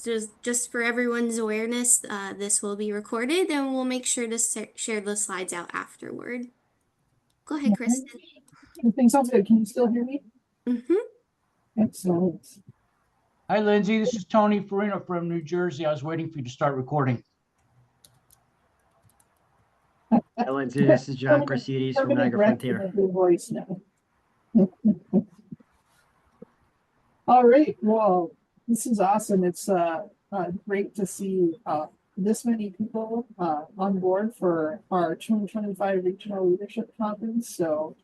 Just for everyone's awareness, this will be recorded and we'll make sure to share the slides out afterward. Go ahead, Kristen. Everything sounds good. Can you still hear me? Mm-hmm. Excellent. Hi, Lindsay. This is Tony Farina from New Jersey. I was waiting for you to start recording. Hi, Lindsay. This is John Corsides from Niagara Frontier. Voice now. All right. Well, this is awesome. It's great to see this many people on board for our 2025 Regional Leadership Conference. So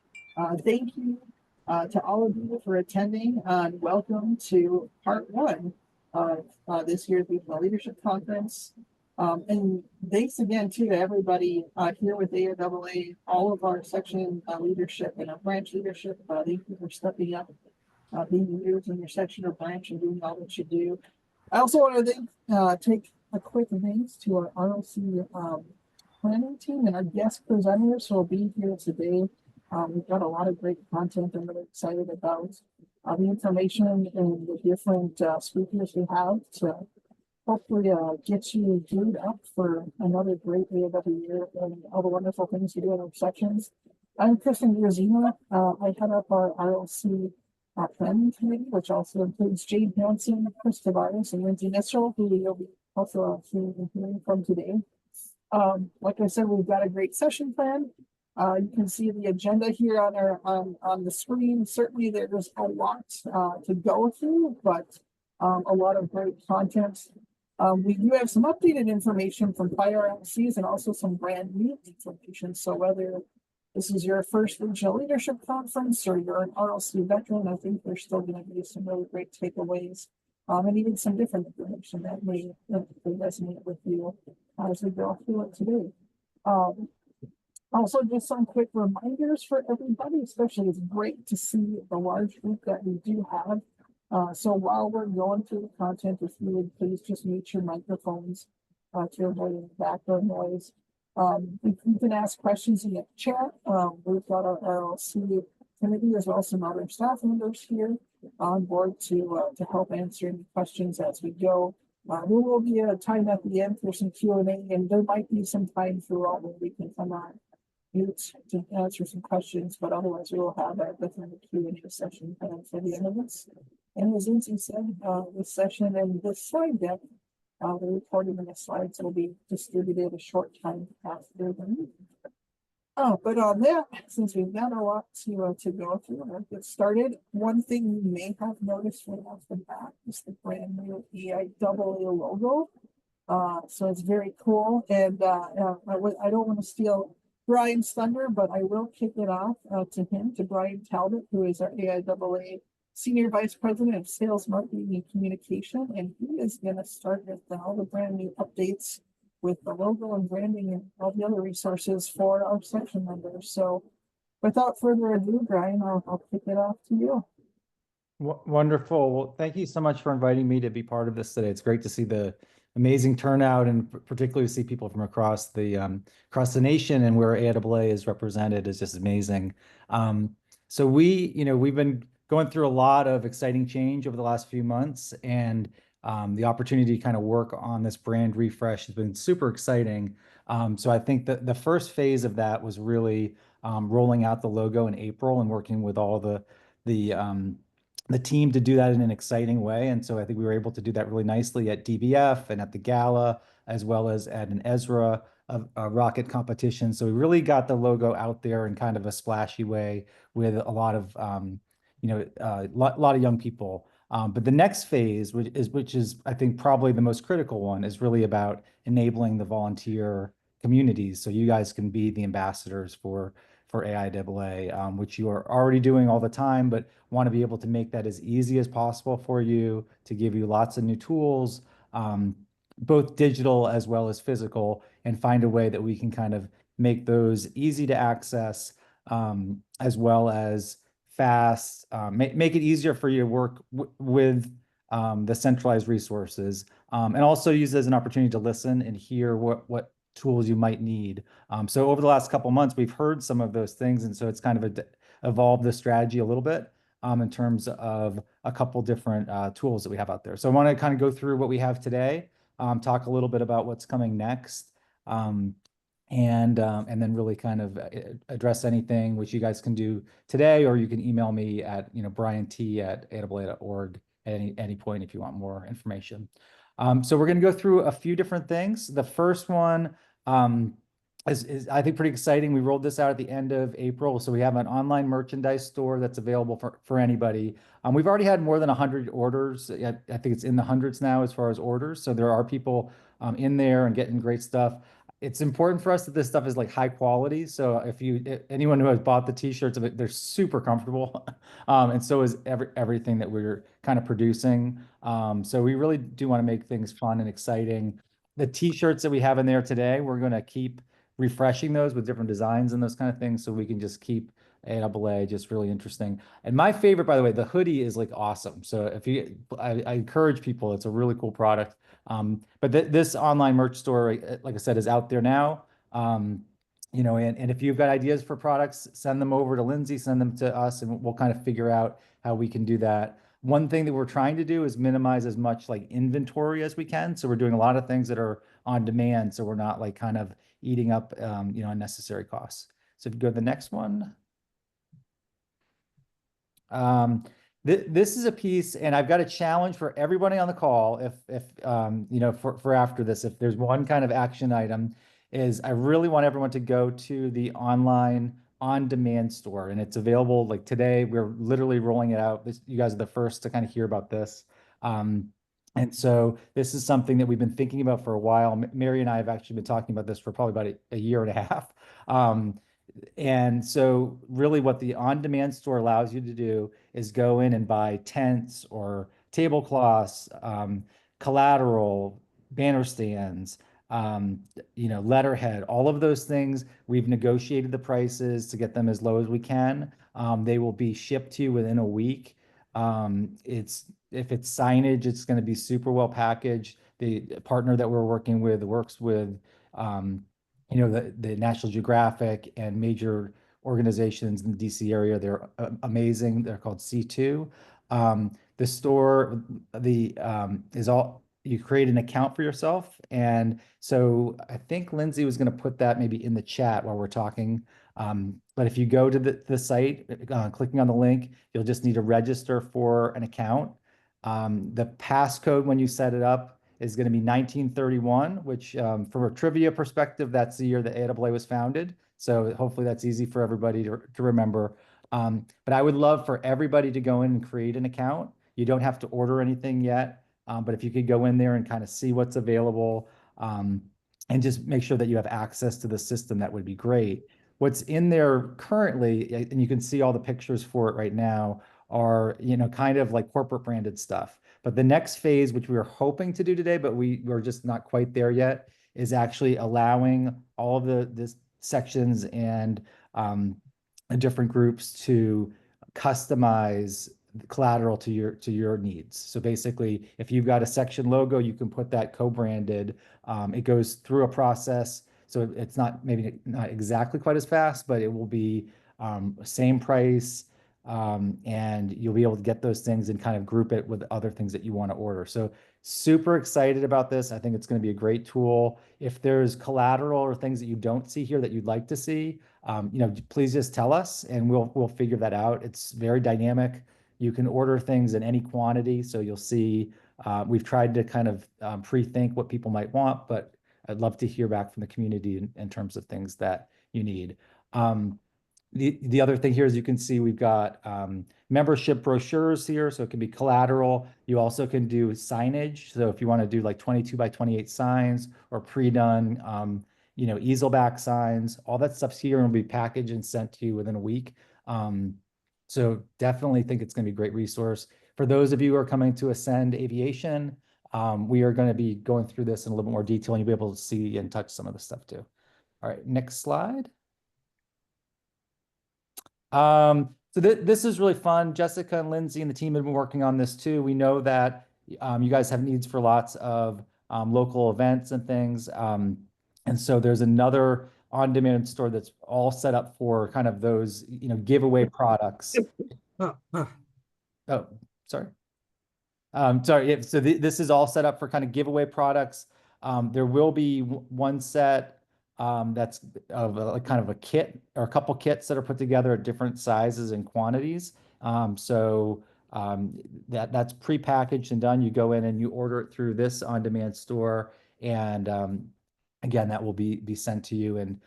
thank you to all of you for attending and welcome to part one of this year's Regional Leadership Conference. And thanks again to everybody here with AIAA, all of our section leadership and our branch leadership. Thank you for stepping up, being leaders in your section or branch and doing all that you do. I also want to take a quick thanks to our RLC planning team and our guest presenters who will be here today. We've got a lot of great content I'm really excited about the information and the different speakers we have to hopefully get you geared up for another great AIAA year and all the wonderful things you do in our sections. I'm Kristen Grazina. I head up our RLC planning committee, which also includes Jade Hansen, Chris Tavares, and Lindsay Nissel, who you'll be also hearing from today. Like I said, we've got a great session plan. You can see the agenda here on our on the screen. Certainly, there's a lot to go through, but a lot of great content. We do have some updated information from prior RLCs and also some brand new information. So whether this is your first regional leadership conference or you're an RLC veteran, I think there's still going to be some really great takeaways and even some different information that may resonate with you as we go through it today. Also, just some quick reminders for everybody, especially it's great to see the large group that we do have. So while we're going through the content, if you would please just mute your microphones to avoid any background noise. You can ask questions in the chat. We've got our RLC committee as well as some other staff members here on board to help answer any questions as we go. There will be a time at the end for some Q&A, and there might be some time throughout where we can come on mute to answer some questions, but otherwise we will have a different Q&A session for the end of this. And as Lindsay said, this session and this slide deck, the recording of the slides will be distributed a short time after the meeting. But on that, since we've got a lot to go through, let's get started. One thing you may have noticed right off the bat is the brand new AIAA logo. So it's very cool. And I don't want to steal Brian's thunder, but I will kick it off to Brian Talbot, who is our AIAA Senior Vice President of Sales, Marketing, and Communication, and he is going to start with all the brand new updates with the logo and branding and all the other resources for our section members. So without further ado, Brian, I'll kick it off to you. Wonderful. Well, thank you so much for inviting me to be part of this today. It's great to see the amazing turnout and particularly see people from across the nation, and where AIAA is represented is just amazing. So we've been going through a lot of exciting change over the last few months, and the opportunity to kind of work on this brand refresh has been super exciting. So I think that the first phase of that was really rolling out the logo in April and working with all the team to do that in an exciting way. And so I think we were able to do that really nicely at DBF and at the gala, as well as at an Ezra rocket competition. So we really got the logo out there in kind of a splashy way with a lot of lot of young people. But the next phase, which is I think probably the most critical one, is really about enabling the volunteer communities. So you guys can be the ambassadors for AIAA, which you are already doing all the time, but want to be able to make that as easy as possible for you, to give you lots of new tools, both digital as well as physical, and find a way that we can kind of make those easy to access, as well as fast, make it easier for you to work with the centralized resources, and also use it as an opportunity to listen and hear what tools you might need. So over the last couple months, we've heard some of those things, and so it's kind of evolved the strategy a little bit. in terms of a couple different tools that we have out there. So I want to kind of go through what we have today, talk a little bit about what's coming next, and then really kind of address anything which you guys can do today, or you can email me at briant@AIAA.org at any point if you want more information. So we're going to go through a few different things. The first one is I think pretty exciting. We rolled this out at the end of April, so we have an online merchandise store that's available for anybody. We've already had more than 100 orders. I think it's in the hundreds now as far as orders. So there are people in there and getting great stuff. It's important for us that this stuff is like high quality. So if anyone who has bought the t-shirts of it, they're super comfortable. And so is everything that we're kind of producing. So we really do want to make things fun and exciting. The t-shirts that we have in there today, we're going to keep refreshing those with different designs and those kind of things, so we can just keep AIAA just really interesting. And my favorite, by the way, the hoodie is like awesome. So if I encourage people, it's a really cool product. But this online merch store, like I said, is out there now. And if you've got ideas for products, send them over to Lindsay, send them to us, and we'll kind of figure out how we can do that. One thing that we're trying to do is minimize as much like inventory as we can. So we're doing a lot of things that are on demand, so we're not like kind of eating up unnecessary costs. So if you go to the next one. This is a piece, and I've got a challenge for everybody on the call. If for after this, if there's one kind of action item, is I really want everyone to go to the online on-demand store, and it's available like today. We're literally rolling it out. You guys are the first to kind of hear about this. And so this is something that we've been thinking about for a while. Mary and I have actually been talking about this for probably about a year and a half. And so really what the on-demand store allows you to do is go in and buy tents or tablecloths, collateral, banner stands, letterhead, all of those things. We've negotiated the prices to get them as low as we can. They will be shipped to you within a week. If it's signage, it's going to be super well packaged. The partner that we're working with works with the National Geographic and major organizations in the DC area. They're amazing. They're called C2. The store, is all, you create an account for yourself. And so I think Lindsay was going to put that maybe in the chat while we're talking. But if you go to the site, clicking on the link, you'll just need to register for an account. The passcode when you set it up is going to be 1931, which from a trivia perspective, that's the year that AIAA was founded. So hopefully that's easy for everybody to remember. But I would love for everybody to go in and create an account. You don't have to order anything yet, but if you could go in there and kind of see what's available and just make sure that you have access to the system, that would be great. What's in there currently, and you can see all the pictures for it right now, are kind of like corporate branded stuff. But the next phase, which we were hoping to do today, but we're just not quite there yet, is actually allowing all of the sections and the different groups to customize the collateral to your needs. So basically, if you've got a section logo, you can put that co-branded. It goes through a process, so it's maybe not exactly quite as fast, but it will be same price. And you'll be able to get those things and kind of group it with other things that you want to order. So super excited about this. I think it's going to be a great tool. If there's collateral or things that you don't see here that you'd like to see, please just tell us and we'll figure that out. It's very dynamic. You can order things in any quantity. So you'll see, we've tried to kind of pre-think what people might want, but I'd love to hear back from the community in terms of things that you need. The other thing here is you can see we've got membership brochures here, so it can be collateral. You also can do signage. So if you want to do like 22 by 28 signs or pre-done, easel back signs, all that stuff's here and will be packaged and sent to you within a week. So definitely think it's going to be a great resource. For those of you who are coming to Ascend Aviation, we are going to be going through this in a little bit more detail and you'll be able to see and touch some of the stuff too. All right, next slide. So this is really fun. Jessica and Lindsay and the team have been working on this too. We know that you guys have needs for lots of local events and things. And so there's another on-demand store that's all set up for kind of those, giveaway products. Oh, sorry. Sorry, yeah, so this is all set up for kind of giveaway products. There will be one set that's of a kind of a kit or a couple kits that are put together at different sizes and quantities. So that's prepackaged and done. You go in and you order it through this on-demand store, and again, that will be sent to you, and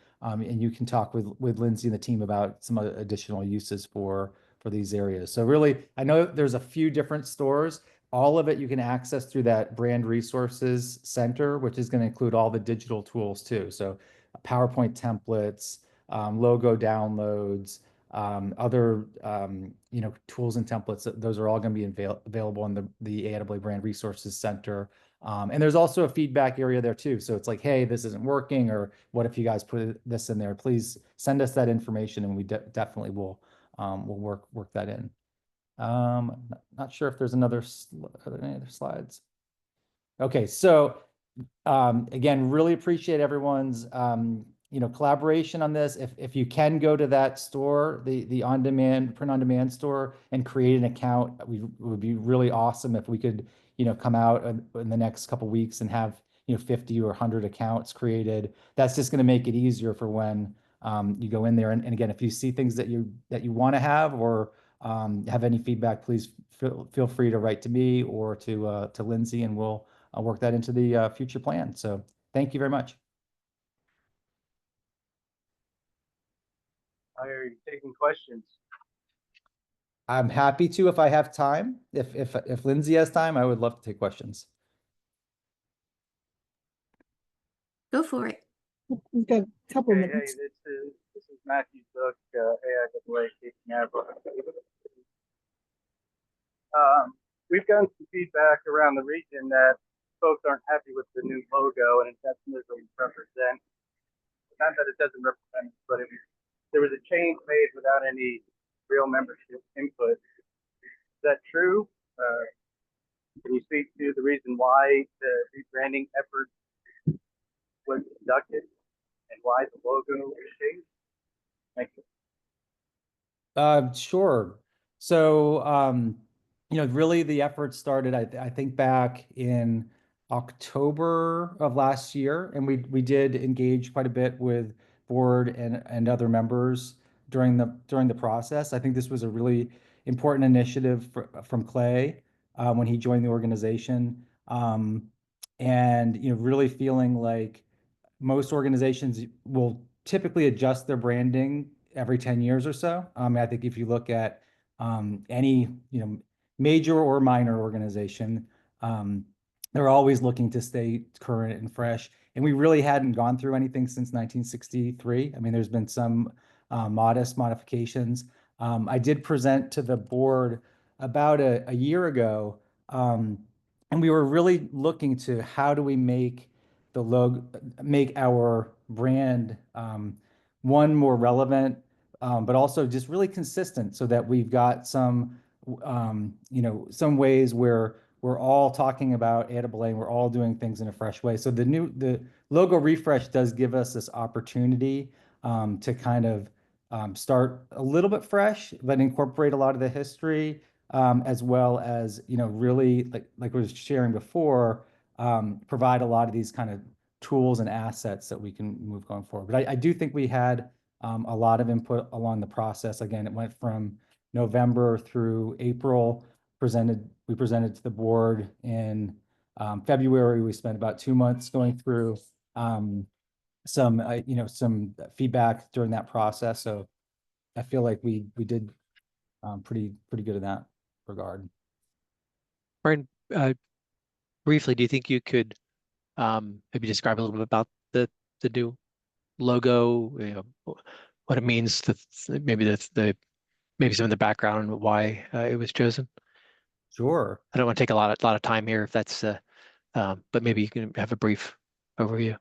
you can talk with Lindsay and the team about some additional uses for these areas. So really, I know there's a few different stores. All of it you can access through that brand resources center, which is going to include all the digital tools too. So PowerPoint templates, logo downloads, other tools and templates. Those are all going to be available in the AIAA Brand Resources Center. And there's also a feedback area there too. So it's like, hey, this isn't working, or what if you guys put this in there? Please send us that information, and we definitely will work that in. Not sure if there's are there any other slides? Okay, so again, really appreciate everyone's collaboration on this. If you can go to that store, the print on demand store, and create an account, it would be really awesome if we could come out in the next couple weeks and have 50 or 100 accounts created. That's just going to make it easier for when you go in there. And again, if you see things that you want to have, or have any feedback, please feel free to write to me or to Lindsay, and I'll work that into the future plan. So thank you very much. Are you taking questions? I'm happy to if I have time. If Lindsay has time, I would love to take questions. Go for it. We've got a couple Hey, minutes. this is Matthew Zook, AIAA Canaveral. We've gotten some feedback around the region that folks aren't happy with the new logo, and it doesn't really represent, not that it doesn't represent, but there was a change made without any real membership input. Is that true? Can you speak to the reason why the rebranding effort was conducted and why the logo was changed? Thank you. Sure. So, really the effort started, I think, back in October of last year, and we did engage quite a bit with board and other members during the process. I think this was a really important initiative from Clay when he joined the organization, and really feeling like most organizations will typically adjust their branding every 10 years or so. I think if you look at any major or minor organization, they're always looking to stay current and fresh. And we really hadn't gone through anything since 1963. I mean, there's been some modest modifications. I did present to the board about a year ago, and we were really looking to how do we make our brand one, more relevant, but also just really consistent, so that we've got some ways where we're all talking about AIAA and we're all doing things in a fresh way. So the logo refresh does give us this opportunity to kind of start a little bit fresh, but incorporate a lot of the history, as well as really, like we were sharing before, provide a lot of these kind of tools and assets that we can move going forward. But I do think we had a lot of input along the process. Again, it went from November through April. We presented to the board in February. We spent about 2 months going through some feedback during that process. So I feel like we did pretty good in that regard. Brian, briefly, do you think you could maybe describe a little bit about the new logo, what it means, maybe maybe some of the background and why it was chosen? Sure. I don't want to take a lot of time here if that's but maybe you can have a brief overview.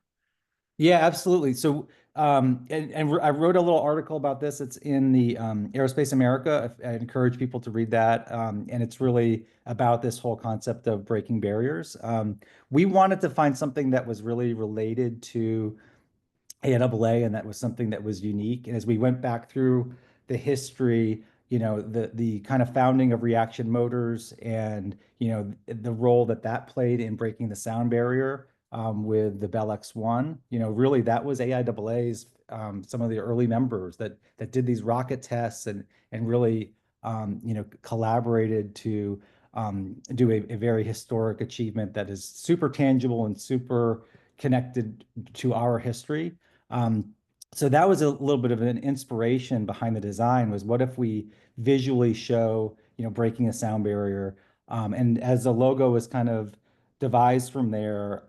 Yeah, absolutely. So, and I wrote a little article about this. It's in the Aerospace America. I encourage people to read that. And it's really about this whole concept of breaking barriers. We wanted to find something that was really related to AIAA, and that was something that was unique. And as we went back through the history, you know, the kind of founding of Reaction Motors and, you know, the role that that played in breaking the sound barrier with the Bell X1. You know, really that was AIAA's some of the early members that did these rocket tests and really you know, collaborated to do a very historic achievement that is super tangible and super connected to our history. So that was a little bit of an inspiration behind the design, was what if we visually show, you know, breaking a sound barrier. And as the logo was kind of devised from there,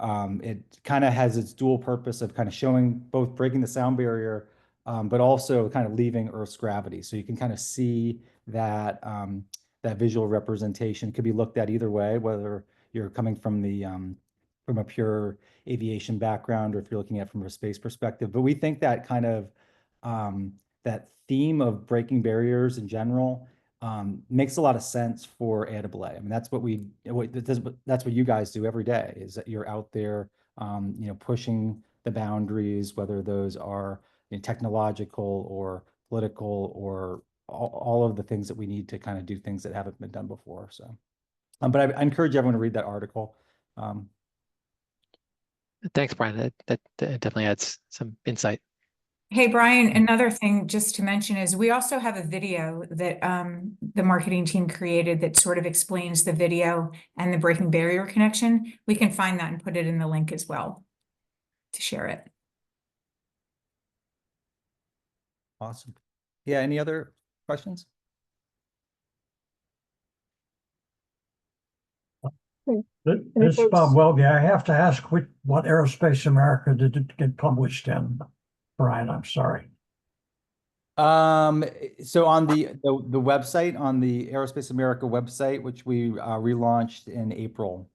it kind of has its dual purpose of kind of showing both breaking the sound barrier, but also kind of leaving Earth's gravity. So you can kind of see that that visual representation could be looked at either way, whether you're coming from the from a pure aviation background or if you're looking at it from a space perspective. But we think that kind of that theme of breaking barriers in general makes a lot of sense for AIAA. I mean, that's that's what you guys do every day, is that you're out there, you know, pushing the boundaries, whether those are, you know, technological or political or all of the things that we need to kind of do things that haven't been done before. So, but I encourage everyone to read that article. Thanks, Brian. That definitely adds some insight. Hey, Brian, another thing just to mention is we also have a video that the marketing team created that sort of explains the video and the breaking barrier connection. We can find that and put it in the link as well to share it. Awesome. Yeah, any other questions? This is Bob Welby. I have to ask what Aerospace America did it get published in, Brian? I'm sorry. So on the website, on the Aerospace America website, which we relaunched in April,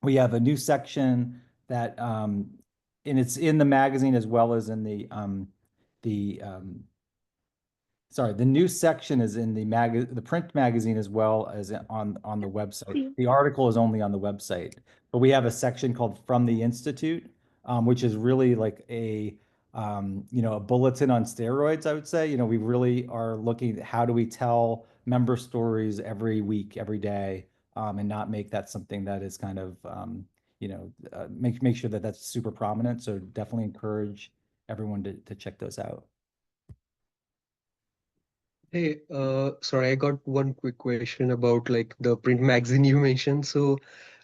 we have a new section that and it's in the magazine as well as in the sorry, the new section is in the print magazine as well as on the website. The article is only on the website, but we have a section called From the Institute, which is really like a you know, a bulletin on steroids, I would say. You know, we really are looking at how do we tell member stories every week, every day, and not make that something that is kind of you know, make sure that that's super prominent. So definitely encourage everyone to check those out. Hey, sorry, I got one quick question about like the print magazine you mentioned. So,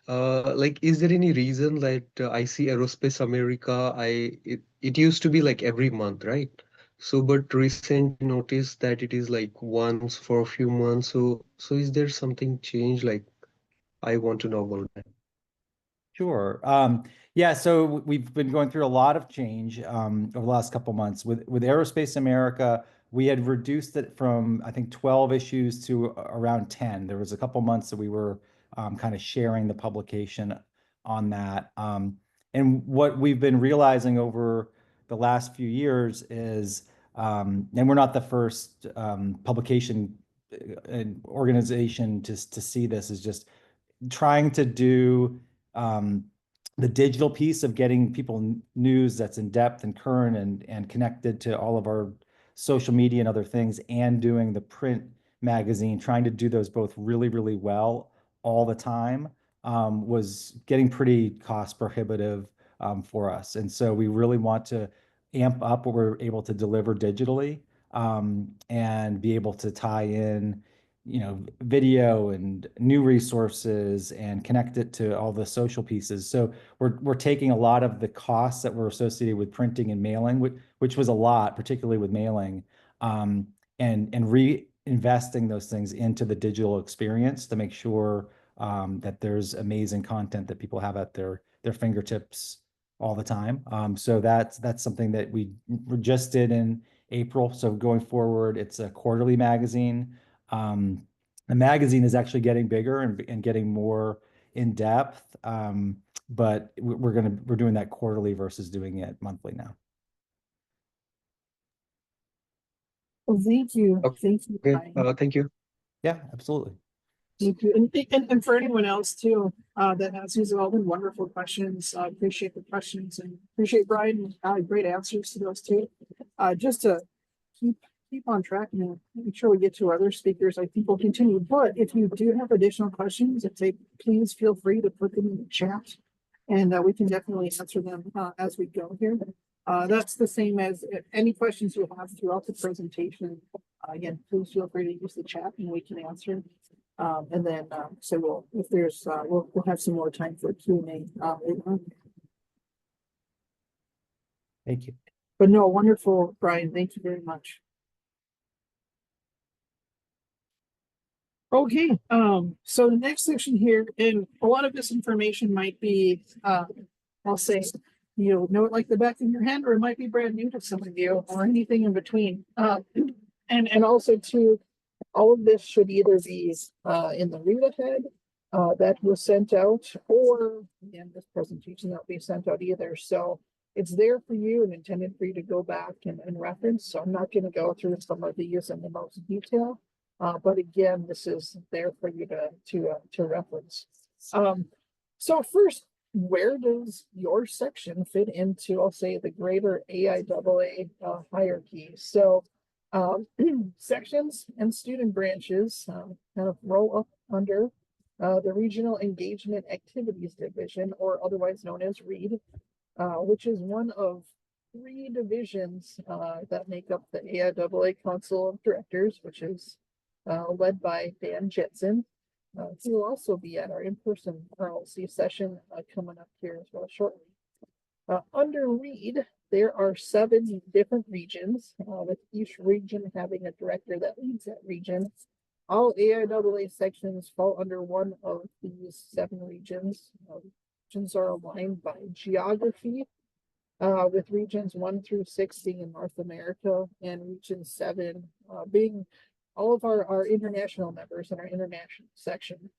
like, is there any reason that I see Aerospace America? It used to be like every month, right? So, but recent noticed that it is like once for a few months. So is there something changed? Like, I want to know about that. Sure. Yeah, so we've been going through a lot of change over the last couple months. With Aerospace America, we had reduced it from, I think, 12 issues to around 10. There was a couple months that we were kind of sharing the publication on that. And what we've been realizing over the last few years is, and we're not the first publication and organization to see this, is just trying to do the digital piece of getting people news that's in depth and current and connected to all of our social media and other things, and doing the print magazine, trying to do those both really, really well all the time, was getting pretty cost prohibitive for us. And so we really want to amp up what we're able to deliver digitally, and be able to tie in, you know, video and new resources and connect it to all the social pieces. So we're taking a lot of the costs that were associated with printing and mailing, which was a lot, particularly with mailing, and reinvesting those things into the digital experience to make sure that there's amazing content that people have at their fingertips all the time. So that's something that we just did in April. So going forward, it's a quarterly magazine. The magazine is actually getting bigger and getting more in depth, but we're doing that quarterly versus doing it monthly now. Well, thank you. Okay. Thank you. Okay, Brian. thank you. Yeah, absolutely. Thank you. And for anyone else too, that has, these have all been wonderful questions. I appreciate the questions and appreciate Brian, great answers to those too. Just to keep keep on track and make sure we get to other speakers. I think we'll continue, but if you do have additional questions, please feel free to put them in the chat, and we can definitely answer them as we go here. That's the same as any questions you have throughout the presentation. Again, please feel free to use the chat and we can answer. And then, so if there's, we'll have some more time for Q&A later on. Thank you. But no, wonderful, Brian. Thank you very much. Okay, so the next section here, and a lot of this information might be, I'll say, you know it like the back of your hand, or it might be brand new to some of you, or anything in between. And also too, all of this should either be in the read ahead that was sent out, or again, this presentation that will be sent out either. So it's there for you and intended for you to go back and reference. So I'm not going to go through some of these in the most detail. But again, this is there for you to reference. So first, where does your section fit into, I'll say, the greater AIAA hierarchy? So sections and student branches kind of roll up under the Regional Engagement Activities Division, or otherwise known as READ, which is one of 3 divisions that make up the AIAA Council of Directors, which is led by Dan Jetson. He will also be at our in-person RLC session coming up here as well shortly. Under READ, there are 7 different regions, with each region having a director that leads that region. All AIAA sections fall under one of these 7 regions. Regions are aligned by geography, with regions 1 through 6 being in North America, and region 7 being all of our international members in our international section.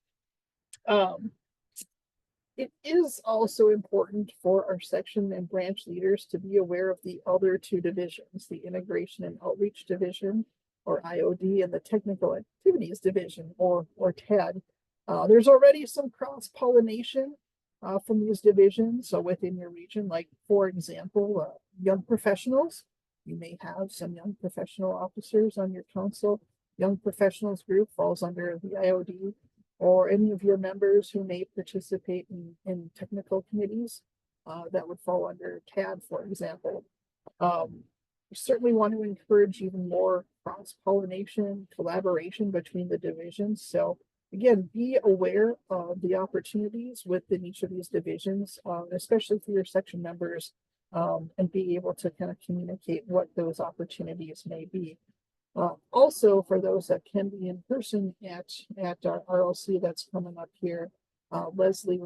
It is also important for our section and branch leaders to be aware of the other 2 divisions, the Integration and Outreach Division, or IOD, and the Technical Activities Division, or TAD. There's already some cross-pollination from these divisions within your region, like, for example, young professionals. You may have some young professional officers on your council. Young professionals group falls under the IOD, or any of your members who may participate in technical committees that would fall under TAD, for example. We certainly want to encourage even more cross-pollination, collaboration between the divisions. So again, be aware of the opportunities within each of these divisions, especially for your section members, and be able to kind of communicate what those opportunities may be. Also, for those that can be in person at our RLC that's coming up here, Leslie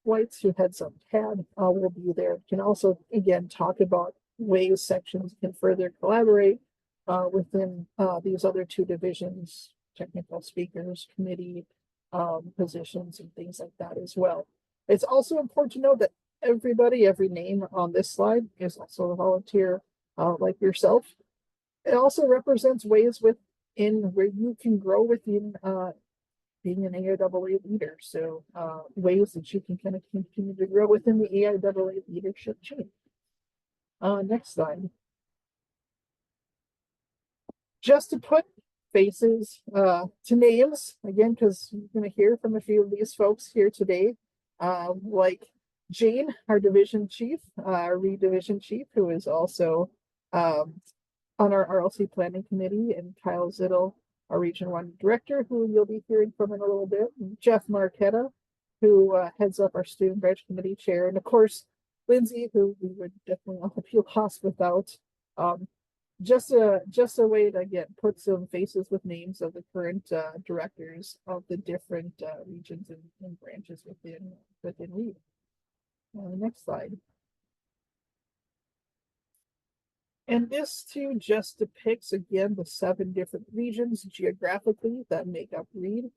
Whites, who heads up TAD, will be there. Can also, again, talk about ways sections can further collaborate within these other 2 divisions, technical speakers, committee positions, and things like that as well. It's also important to know that every name on this slide is also a volunteer like yourself. It also represents ways within where you can grow within being an AIAA leader. So ways that you can kind of continue to grow within the AIAA leadership chain. Next slide. Just to put faces to names, again, because you're going to hear from a few of these folks here today, like Jane, our division chief, our READ division chief, who is also on our RLC planning committee, and Kyle Zittel, our region 1 director, who you'll be hearing from in a little bit, and Jeff Marquetta, who heads up our student branch committee chair, and of course, Lindsay, who we would definitely all be lost without. Just a way to, again, put some faces with names of the current directors of the different regions and branches within READ. Next slide. And this too just depicts, again, the 7 different regions geographically that make up READ.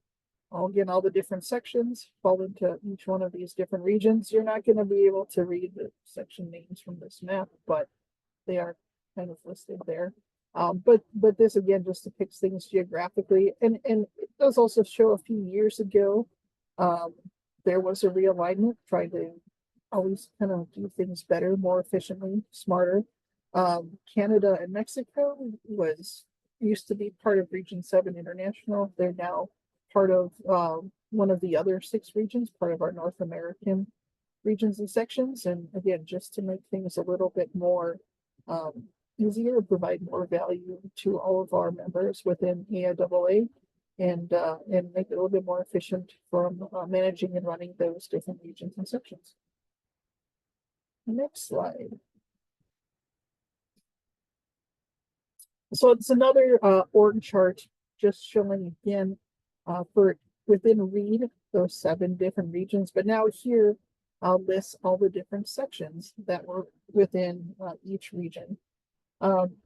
Again, all the different sections fall into each one of these different regions. You're not going to be able to read the section names from this map, but they are kind of listed there. But this, again, just depicts things geographically. And it does also show a few years ago, there was a realignment, trying to always kind of do things better, more efficiently, smarter. Canada and Mexico was used to be part of Region 7 International. They're now part of one of the other 6 regions, part of our North American regions and sections. And again, just to make things a little bit more easier, provide more value to all of our members within AIAA, and make it a little bit more efficient from managing and running those different regions and sections. Next slide. So it's another org chart, just showing again for within READ those 7 different regions. But now here I'll list all the different sections that were within each region. And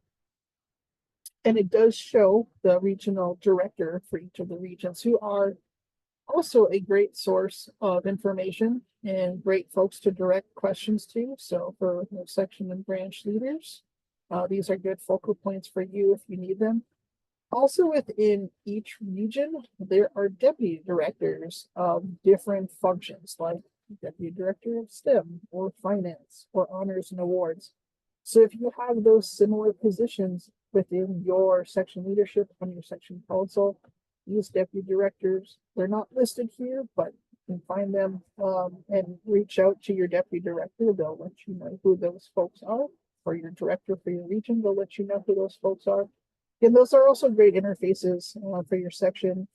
it does show the regional director for each of the regions, who are also a great source of information and great folks to direct questions to. So for section and branch leaders, these are good focal points for you if you need them. Also within each region, there are deputy directors of different functions, like deputy director of STEM or finance or honors and awards. So if you have those similar positions within your section leadership on your section council, use deputy directors. They're not listed here, but you can find them and reach out to your deputy director. They'll let you know who those folks are, or your director for your region. They'll let you know who those folks are. And those are also great interfaces for your section.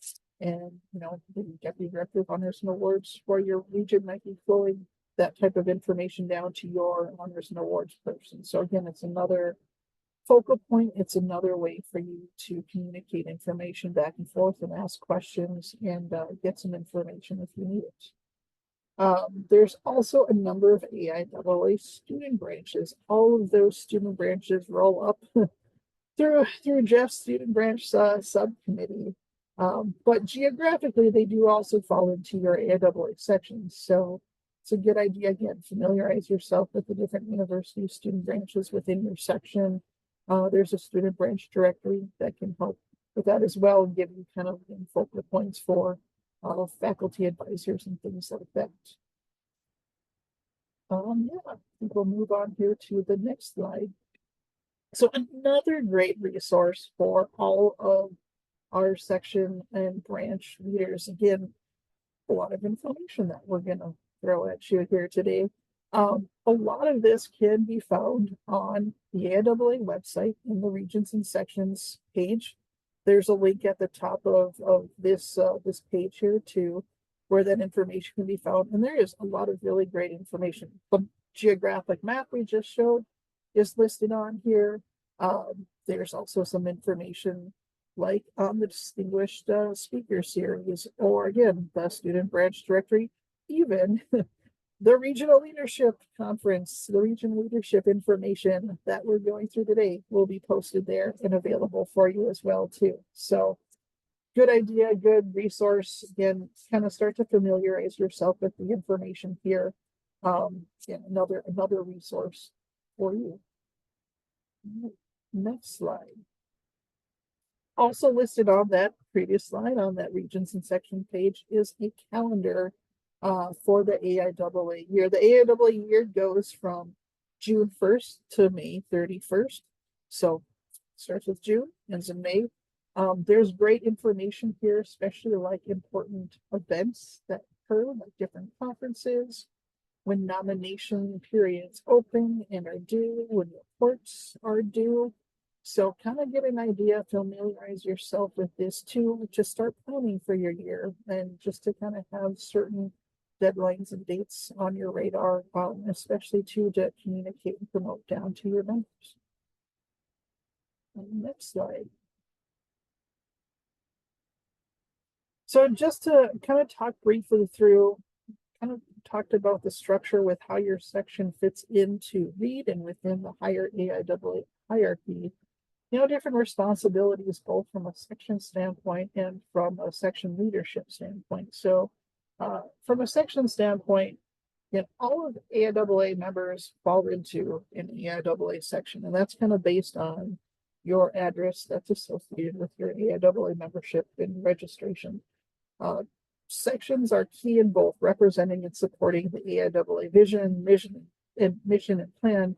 And, the deputy director of honors and awards for your region might be flowing that type of information down to your honors and awards person. So again, it's another focal point. It's another way for you to communicate information back and forth and ask questions and get some information if you need it. There's also a number of AIAA student branches. All of those student branches roll up through Jeff's student branch subcommittee. But geographically, they do also fall into your AIAA sections. So it's a good idea, again, familiarize yourself with the different university student branches within your section. There's a student branch directory that can help with that as well, and give you kind of focal points for faculty advisors and things like that. I think we'll move on here to the next slide. So another great resource for all of our section and branch leaders. Again, a lot of information that we're going to throw at you here today. A lot of this can be found on the AIAA website in the regions and sections page. There's a link at the top of this page here too, where that information can be found. And there is a lot of really great information. The geographic map we just showed is listed on here. There's also some information like on the Distinguished Speaker Series, or again, the Student Branch Directory, even the Regional Leadership Conference, the regional leadership information that we're going through today will be posted there and available for you as well too. So good idea, good resource. Again, kind of start to familiarize yourself with the information here. Another resource for you. Next slide. Also listed on that previous slide on that regions and section page is a calendar for the AIAA year. The AIAA year goes from June 1st to May 31st. So starts with June, ends in May. There's great information here, especially like important events that occur, like different conferences, when nomination periods open and are due, when reports are due. So kind of get an idea, familiarize yourself with this too, to start planning for your year, and just to kind of have certain deadlines and dates on your radar, especially to communicate and promote down to your members. Next slide. So just to kind of talk briefly through, kind of talked about the structure with how your section fits into READ and within the higher AIAA hierarchy. Different responsibilities, both from a section standpoint and from a section leadership standpoint. So from a section standpoint, all of the AIAA members fall into an AIAA section, and that's kind of based on your address that's associated with your AIAA membership and registration. Sections are key in both representing and supporting the AIAA vision, mission, and plan.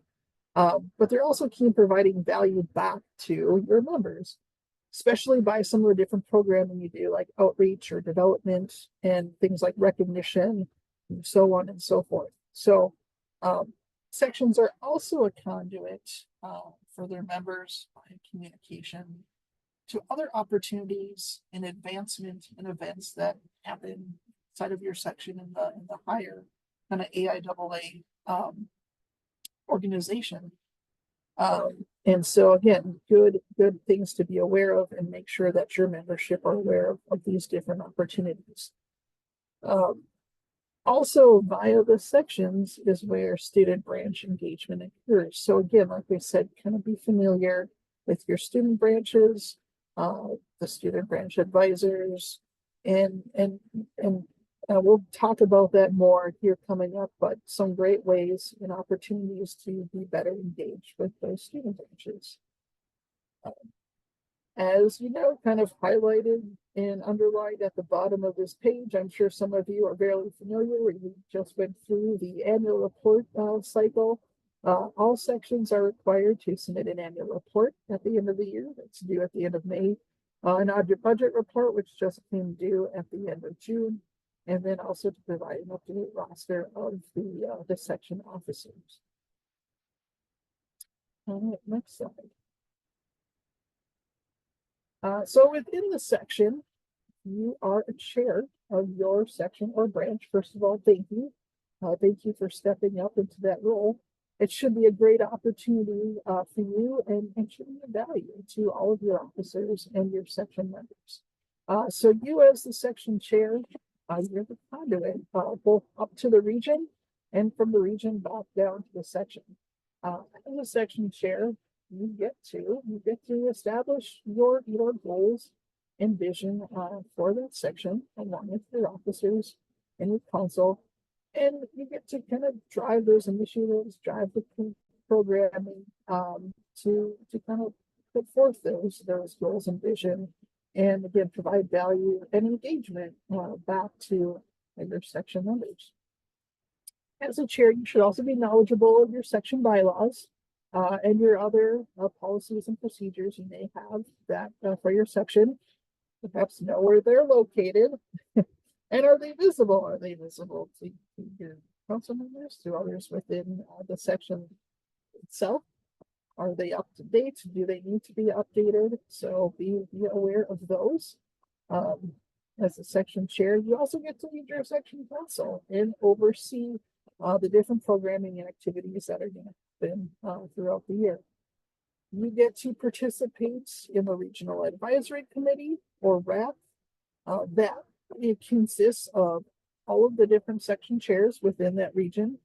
But they're also key in providing value back to your members. especially by some of the different programming you do, like outreach or development and things like recognition, and so on and so forth. So sections are also a conduit for their members in communication to other opportunities and advancement and events that happen inside of your section in the higher kind of AIAA organization. And so again, good things to be aware of and make sure that your membership are aware of these different opportunities. Also via the sections is where student branch engagement occurs. So again, like I said, kind of be familiar with your student branches, the student branch advisors, and we'll talk about that more here coming up, but some great ways and opportunities to be better engaged with those student branches. As you know, kind of highlighted and underlined at the bottom of this page, I'm sure some of you are very familiar. We just went through the annual report cycle. All sections are required to submit an annual report at the end of the year. That's due at the end of May. An audit budget report, which just came due at the end of June, and then also to provide an up-to-date roster of the section officers. All right, next slide. So within the section, you are a chair of your section or branch. First of all, thank you. Thank you for stepping up into that role. It should be a great opportunity for you and should be a value to all of your officers and your section members. So you as the section chair, you're the conduit, both up to the region and from the region back down to the section. As a section chair, you get to establish your goals and vision for that section along with your officers and your council, and you get to kind of drive those initiatives, drive the programming to kind of put forth those goals and vision, and again provide value and engagement back to your section members. As a chair, you should also be knowledgeable of your section bylaws and your other policies and procedures you may have that for your section. Perhaps know where they're located and are they visible? Are they visible to your council members, to others within the section itself? Are they up to date? Do they need to be updated? So be aware of those. As a section chair, you also get to lead your section council and oversee the different programming and activities that are going to happen throughout the year. You get to participate in the Regional Advisory Committee, or RAP. That it consists of all of the different section chairs within that region,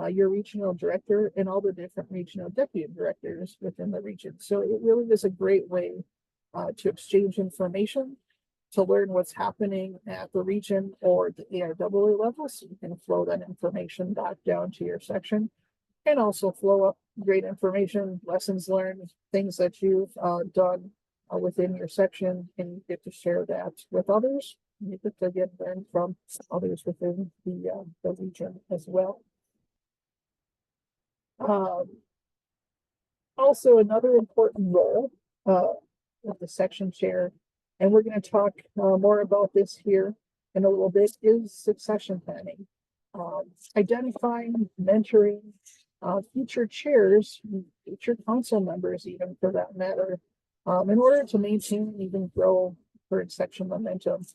your regional director, and all the different regional deputy directors within the region. So it really is a great way to exchange information, to learn what's happening at the region or the AIAA level, so you can flow that information back down to your section, and also flow up great information, lessons learned, things that you've done within your section, and you get to share that with others. You get to learn from others within the region as well. Also, another important role of the section chair, and we're going to talk more about this here in a little bit, is succession planning. Identifying, mentoring future chairs, future council members, even for that matter, in order to maintain and even grow current section momentum.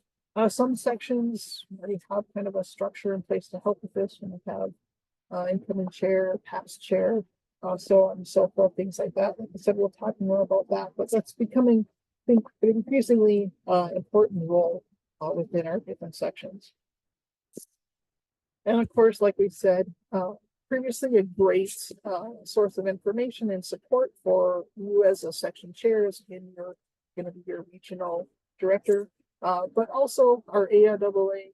Some sections already have kind of a structure in place to help with this, and we have incoming chair, past chair, so on and so forth, things like that. Like I said, we'll talk more about that, but that's becoming, I think, an increasingly important role within our different sections. And of course, like we said previously, a great source of information and support for you as a section chair is going to be your regional director, but also our AIAA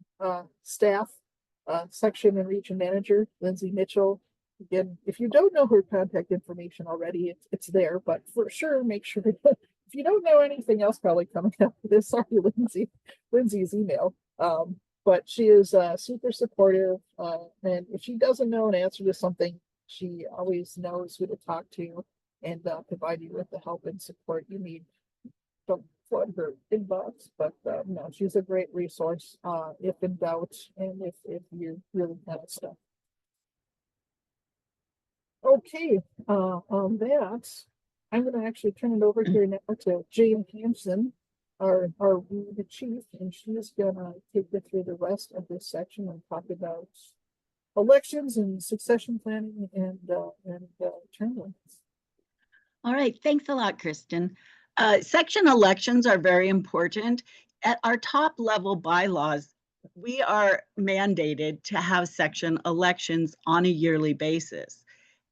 staff, section and region manager, Lindsay Mitchell. Again, if you don't know her contact information already, it's there, but for sure, make sure that if you don't know anything else probably coming after this, sorry, Lindsay's email. But she is super supportive, and if she doesn't know an answer to something, she always knows who to talk to and provide you with the help and support you need. Don't flood her inbox, but no, she's a great resource if in doubt and if you're really kind of stuck. Okay, on that, I'm going to actually turn it over here now to Jane Hanson, our the chief, and she's going to take you through the rest of this section and talk about elections and succession planning and term limits. All right, thanks a lot, Kristen. Section elections are very important. At our top level bylaws, we are mandated to have section elections on a yearly basis.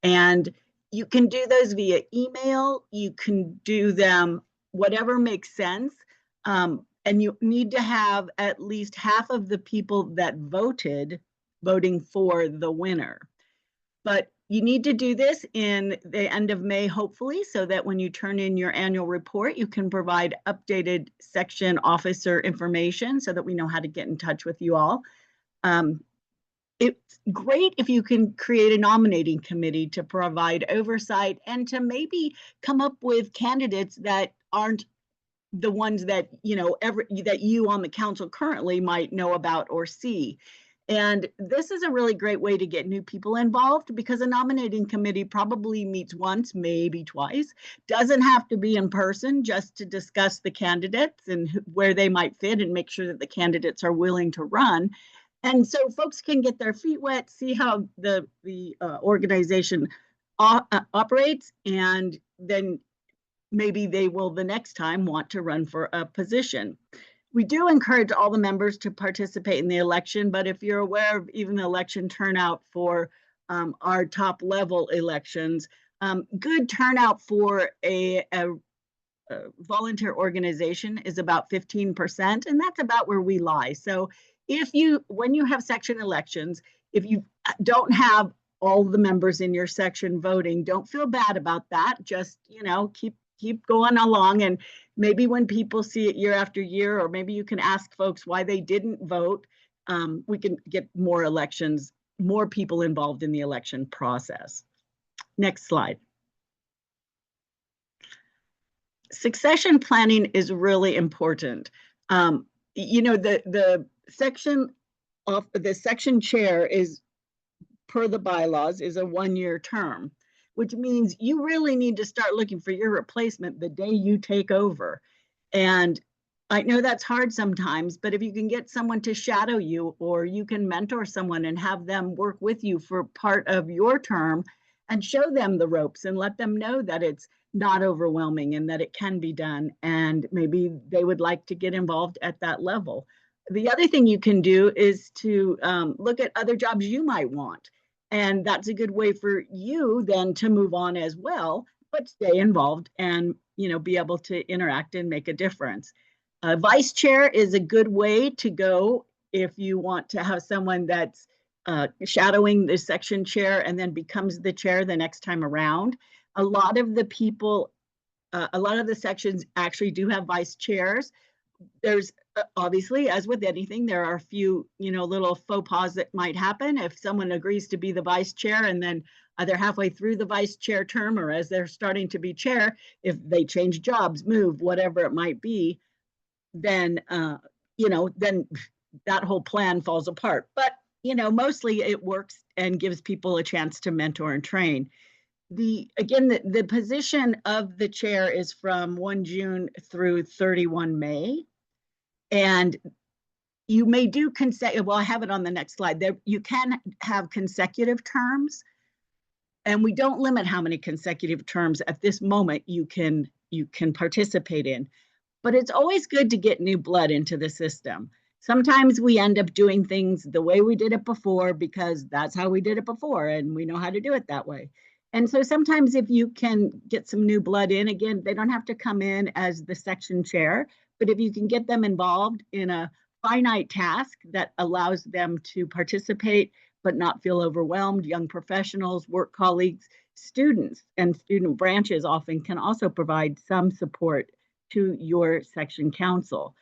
And you can do those via email, you can do them whatever makes sense. And you need to have at least half of the people that voted voting for the winner. But you need to do this in the end of May, hopefully, so that when you turn in your annual report, you can provide updated section officer information so that we know how to get in touch with you all. It's great if you can create a nominating committee to provide oversight and to maybe come up with candidates that aren't the ones that, you know, that you on the council currently might know about or see. And this is a really great way to get new people involved, because a nominating committee probably meets once, maybe twice. Doesn't have to be in person, just to discuss the candidates and where they might fit and make sure that the candidates are willing to run. And so folks can get their feet wet, see how the organization operates, and then maybe they will the next time want to run for a position. We do encourage all the members to participate in the election, but if you're aware of even the election turnout for our top level elections, good turnout for a volunteer organization is about 15%, and that's about where we lie. So when you have section elections, if you don't have all the members in your section voting, don't feel bad about that. Just, you know, keep going along, and maybe when people see it year after year, or maybe you can ask folks why they didn't vote, we can get more people involved in the election process. Next slide. Succession planning is really important. You know, the section chair is, per the bylaws, is a one-year term, which means you really need to start looking for your replacement the day you take over. And I know that's hard sometimes, but if you can get someone to shadow you, or you can mentor someone and have them work with you for part of your term and show them the ropes and let them know that it's not overwhelming and that it can be done, and maybe they would like to get involved at that level. The other thing you can do is to look at other jobs you might want. And that's a good way for you then to move on as well, but stay involved and, you know, be able to interact and make a difference. Vice chair is a good way to go if you want to have someone that's shadowing the section chair and then becomes the chair the next time around. A lot of the sections actually do have vice chairs. There's obviously, as with anything, there are a few, you know, little faux pas that might happen if someone agrees to be the vice chair, and then either halfway through the vice chair term or as they're starting to be chair, if they change jobs, move, whatever it might be, then you know, then that whole plan falls apart. But you know, mostly it works and gives people a chance to mentor and train. The position of the chair is from 1 June through 31 May. And you may do well, I have it on the next slide. There, you can have consecutive terms, and we don't limit how many consecutive terms at this moment you can participate in. But it's always good to get new blood into the system. Sometimes we end up doing things the way we did it before because that's how we did it before, and we know how to do it that way. And so sometimes if you can get some new blood in, again, they don't have to come in as the section chair, but if you can get them involved in a finite task that allows them to participate but not feel overwhelmed, young professionals, work colleagues, students, and student branches often can also provide some support to your section council.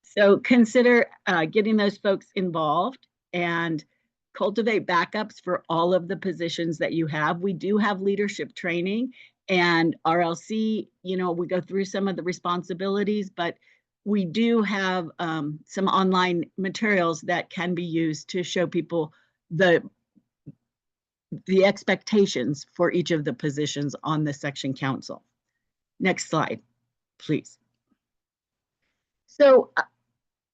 So consider getting those folks involved and cultivate backups for all of the positions that you have. We do have leadership training, And RLC, you know, we go through some of the responsibilities, but we do have some online materials that can be used to show people the expectations for each of the positions on the section council. Next slide, please. So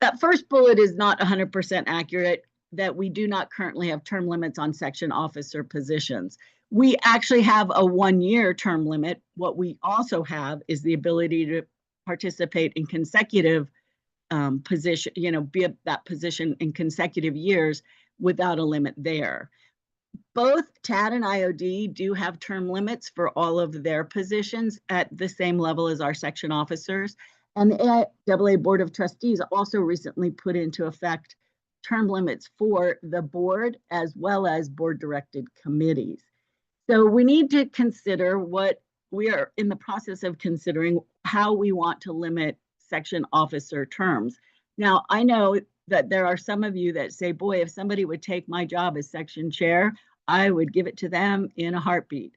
that first bullet is not 100% accurate, that we do not currently have term limits on section officer positions. We actually have a 1-year term limit. What we also have is the ability to participate in consecutive position, you know, be at that position in consecutive years without a limit there. Both TAD and IOD do have term limits for all of their positions at the same level as our section officers. And the AIAA Board of Trustees also recently put into effect term limits for the board as well as board-directed committees. So we need to consider what we are in the process of considering, how we want to limit section officer terms. Now, I know that there are some of you that say, boy, if somebody would take my job as section chair, I would give it to them in a heartbeat.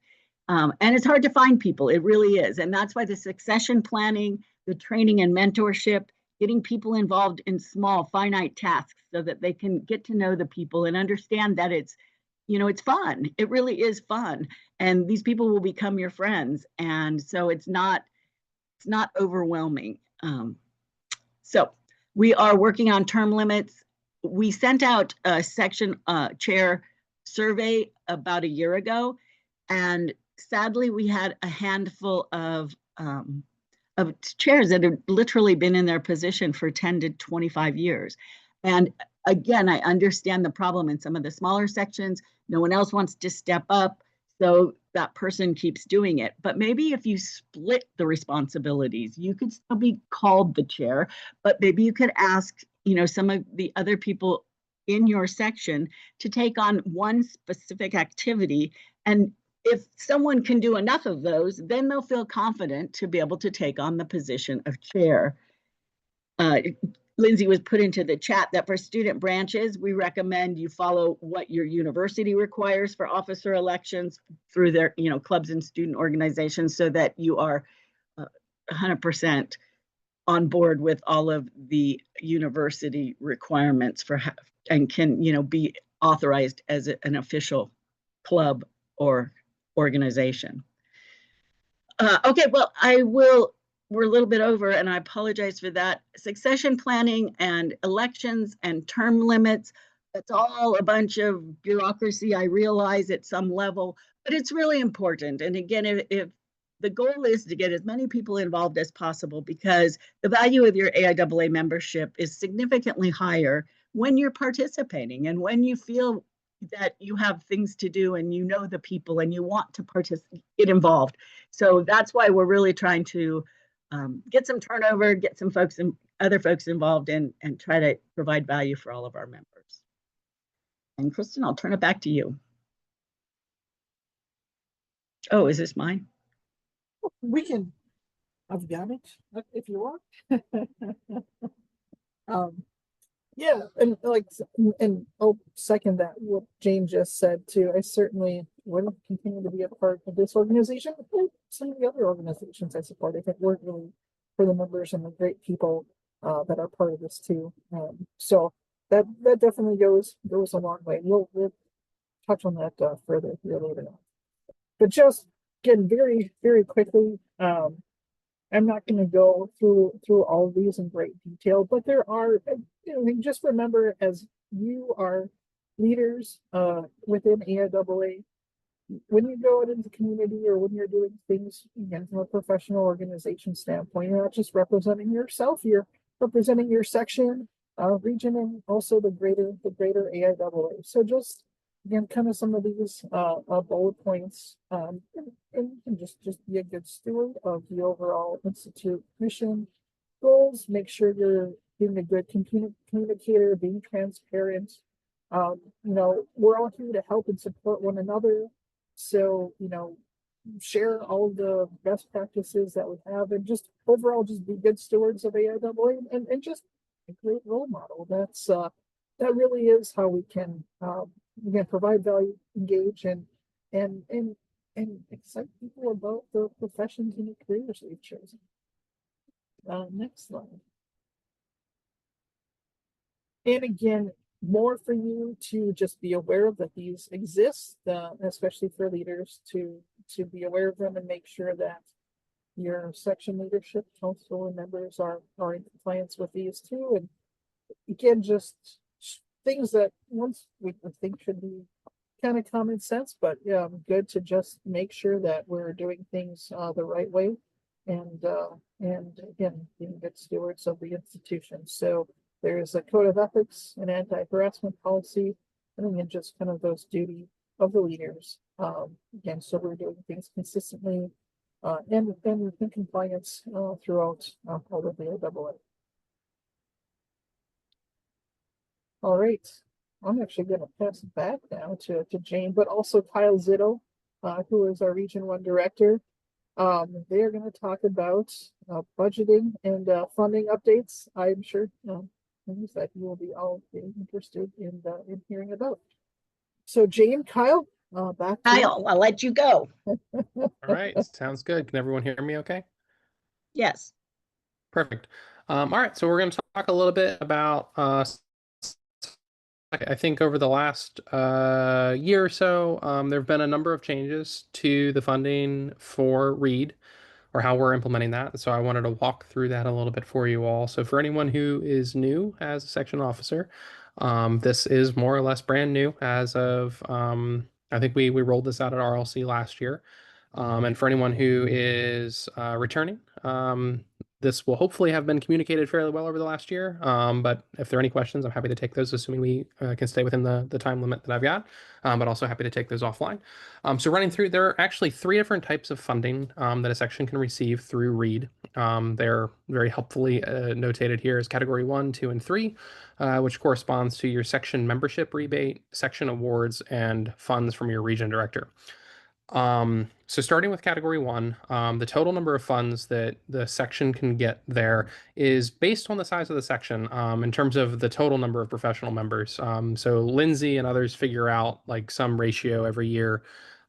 And it's hard to find people, it really is. And that's why the succession planning, the training and mentorship, getting people involved in small, finite tasks so that they can get to know the people and understand that it's, you know, it's fun. It really is fun. And these people will become your friends. And so it's not overwhelming. So we are working on term limits. We sent out a section chair survey about a year ago, and sadly we had a handful of chairs that have literally been in their position for 10 to 25 years. And again, I understand the problem in some of the smaller sections. No one else wants to step up, so that person keeps doing it. But maybe if you split the responsibilities, you could still be called the chair, but maybe you could ask, you know, some of the other people in your section to take on one specific activity. And if someone can do enough of those, then they'll feel confident to be able to take on the position of chair. Lindsay was put into the chat that for student branches, we recommend you follow what your university requires for officer elections through their, you know, clubs and student organizations, so that you are 100% on board with all of the university requirements for and can, you know, be authorized as an official club or organization. Okay, well, we're a little bit over, and I apologize for that. Succession planning and elections and term limits, that's all a bunch of bureaucracy, I realize, at some level, but it's really important. And again, if the goal is to get as many people involved as possible, because the value of your AIAA membership is significantly higher when you're participating and when you feel that you have things to do and you know the people and you want to get involved. So that's why we're really trying to get some turnover, get some folks and other folks involved, and try to provide value for all of our members. And Kristen, I'll turn it back to you. Oh, is this mine? We can, I've got it if you want. Yeah, and like, and I'll second that what Jane just said too. I certainly will continue to be a part of this organization and some of the other organizations I support. I think we're really for the members and the great people that are part of this too. So that definitely goes a long way. We'll touch on that further here later on. But just again, very quickly, I'm not going to go through all of these in great detail, but there are, you know, just remember, as you are leaders within AIAA, when you go out into the community or when you're doing things, again, from a professional organization standpoint, you're not just representing yourself, you're representing your section, region, and also the greater AIAA. So just again, kind of some of these bullet points, and just be a good steward of the overall institute mission goals. Make sure you're being a good communicator, being transparent. You know, we're all here to help and support one another. So, you know, share all of the best practices that we have, and just overall just be good stewards of AIAA and just a great role model. That's that really is how we can provide value, engage, and excite people about the professions and the careers they've chosen. Next slide. And again, more for you to just be aware of that these exist, especially for leaders to be aware of them and make sure that your section leadership council and members are in compliance with these too. And again, just things that once we think should be kind of common sense, but good to just make sure that we're doing things the right way, and again, being good stewards of the institution. So there's a code of ethics, an anti-harassment policy, and then just kind of those duty of the leaders. Again, so we're doing things consistently and in compliance throughout all of the AIAA. All right, I'm actually going to pass it back now to Jane, but also Kyle Zitto, who is our Region 1 Director. They are going to talk about budgeting and funding updates. I'm sure things that you will be all very interested in hearing about. So Jane, Kyle, back to Kyle, I'll let you go. All right, sounds good. Can everyone hear me okay? Yes. Perfect. All right, so we're going to talk a little bit about I think over the last year or so, there have been a number of changes to the funding for READ, or how we're implementing that. So I wanted to walk through that a little bit for you all. So for anyone who is new as a section officer, this is more or less brand new as of, I think we rolled this out at RLC last year. And for anyone who is returning, this will hopefully have been communicated fairly well over the last year. But if there are any questions, I'm happy to take those, assuming we can stay within the time limit that I've got, but also happy to take those offline. So running through, there are actually 3 different types of funding that a section can receive through READ. They're very helpfully notated here as category 1, 2, and 3, which corresponds to your section membership rebate, section awards, and funds from your region director. So starting with category 1, the total number of funds that the section can get there is based on the size of the section, in terms of the total number of professional members. So Lindsay and others figure out like some ratio every year,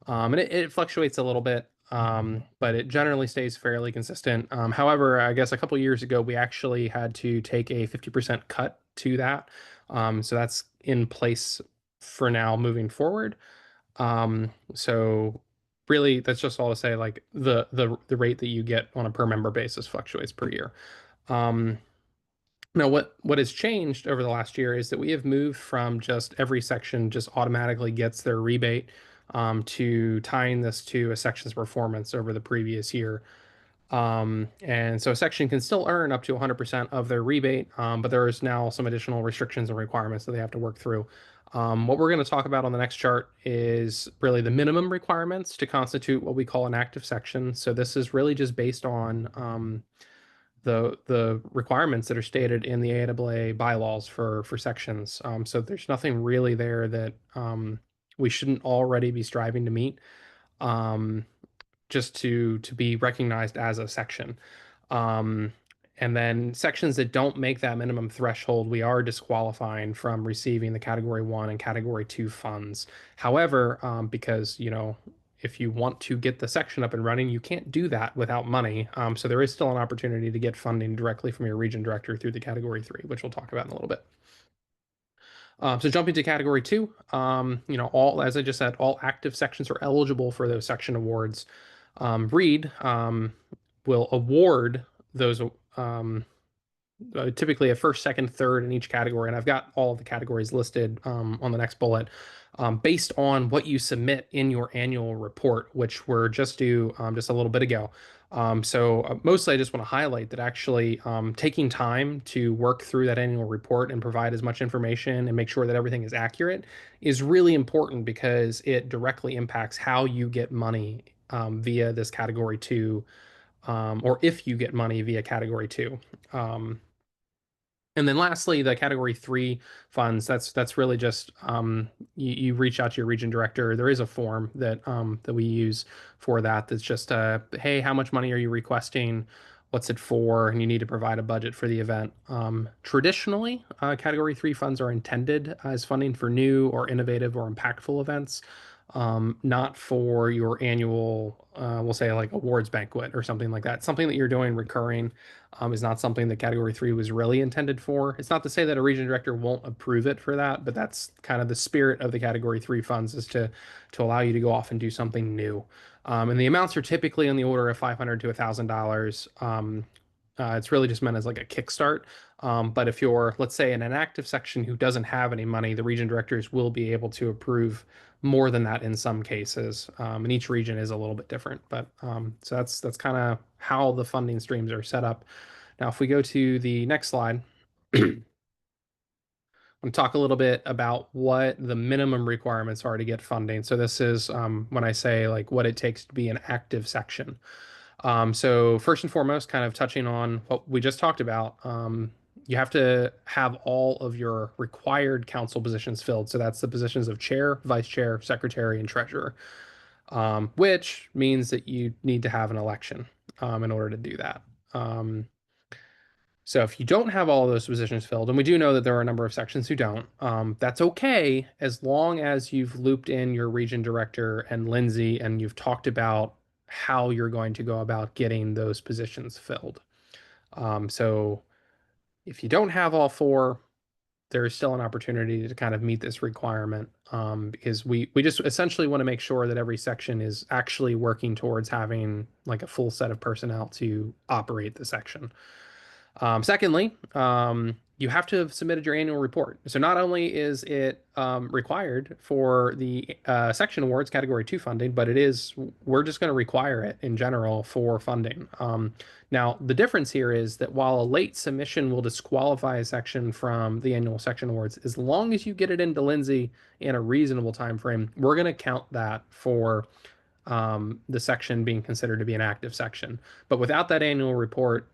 and it fluctuates a little bit, but it generally stays fairly consistent. However, I guess a couple years ago, we actually had to take a 50% cut to that. So that's in place for now moving forward. So really that's just all to say, like the rate that you get on a per member basis fluctuates per year. Now what has changed over the last year is that we have moved from just every section just automatically gets their rebate, to tying this to a section's performance over the previous year. And so a section can still earn up to 100% of their rebate, but there is now some additional restrictions and requirements that they have to work through. What we're going to talk about on the next chart is really the minimum requirements to constitute what we call an active section. So this is really just based on the requirements that are stated in the AIAA bylaws for sections. So there's nothing really there that we shouldn't already be striving to meet, just to be recognized as a section. And then sections that don't make that minimum threshold, we are disqualifying from receiving the category 1 and category 2 funds. However, because, if you want to get the section up and running, you can't do that without money. So there is still an opportunity to get funding directly from your region director through the category 3, which we'll talk about in a little bit. So jumping to category 2, all, as I just said, all active sections are eligible for those section awards. READ will award those, typically a first, second, third in each category, and I've got all of the categories listed on the next bullet, based on what you submit in your annual report, which we're just due just a little bit ago. So mostly I just want to highlight that actually taking time to work through that annual report and provide as much information and make sure that everything is accurate is really important, because it directly impacts how you get money via this category 2, or if you get money via category 2. And then lastly, the category 3 funds, that's really just you reach out to your region director. There is a form that we use for that. That's just hey, how much money are you requesting? What's it for? And you need to provide a budget for the event. Traditionally, category 3 funds are intended as funding for new or innovative or impactful events. not for your annual, we'll say like awards banquet or something like that. Something that you're doing recurring is not something that Category 3 was really intended for. It's not to say that a region director won't approve it for that, but that's kind of the spirit of the Category 3 funds, is to allow you to go off and do something new. And the amounts are typically in the order of $500 to $1,000. It's really just meant as like a kickstart. But if you're, let's say, in an active section who doesn't have any money, the region directors will be able to approve more than that in some cases. And each region is a little bit different. But so that's kind of how the funding streams are set up. Now, if we go to the next slide, I'm going to talk a little bit about what the minimum requirements are to get funding. So this is when I say like what it takes to be an active section. So first and foremost, kind of touching on what we just talked about, you have to have all of your required council positions filled. So that's the positions of chair, vice chair, secretary, and treasurer, which means that you need to have an election in order to do that. So if you don't have all of those positions filled, and we do know that there are a number of sections who don't, that's okay as long as you've looped in your region director and Lindsay and you've talked about how you're going to go about getting those positions filled. So if you don't have all four, there is still an opportunity to kind of meet this requirement, because we just essentially want to make sure that every section is actually working towards having like a full set of personnel to operate the section. Secondly, you have to have submitted your annual report. So not only is it required for the section awards Category 2 funding, but we're just going to require it in general for funding. Now, the difference here is that while a late submission will disqualify a section from the annual section awards, as long as you get it into Lindsay in a reasonable time frame, we're going to count that for the section being considered to be an active section. But without that annual report,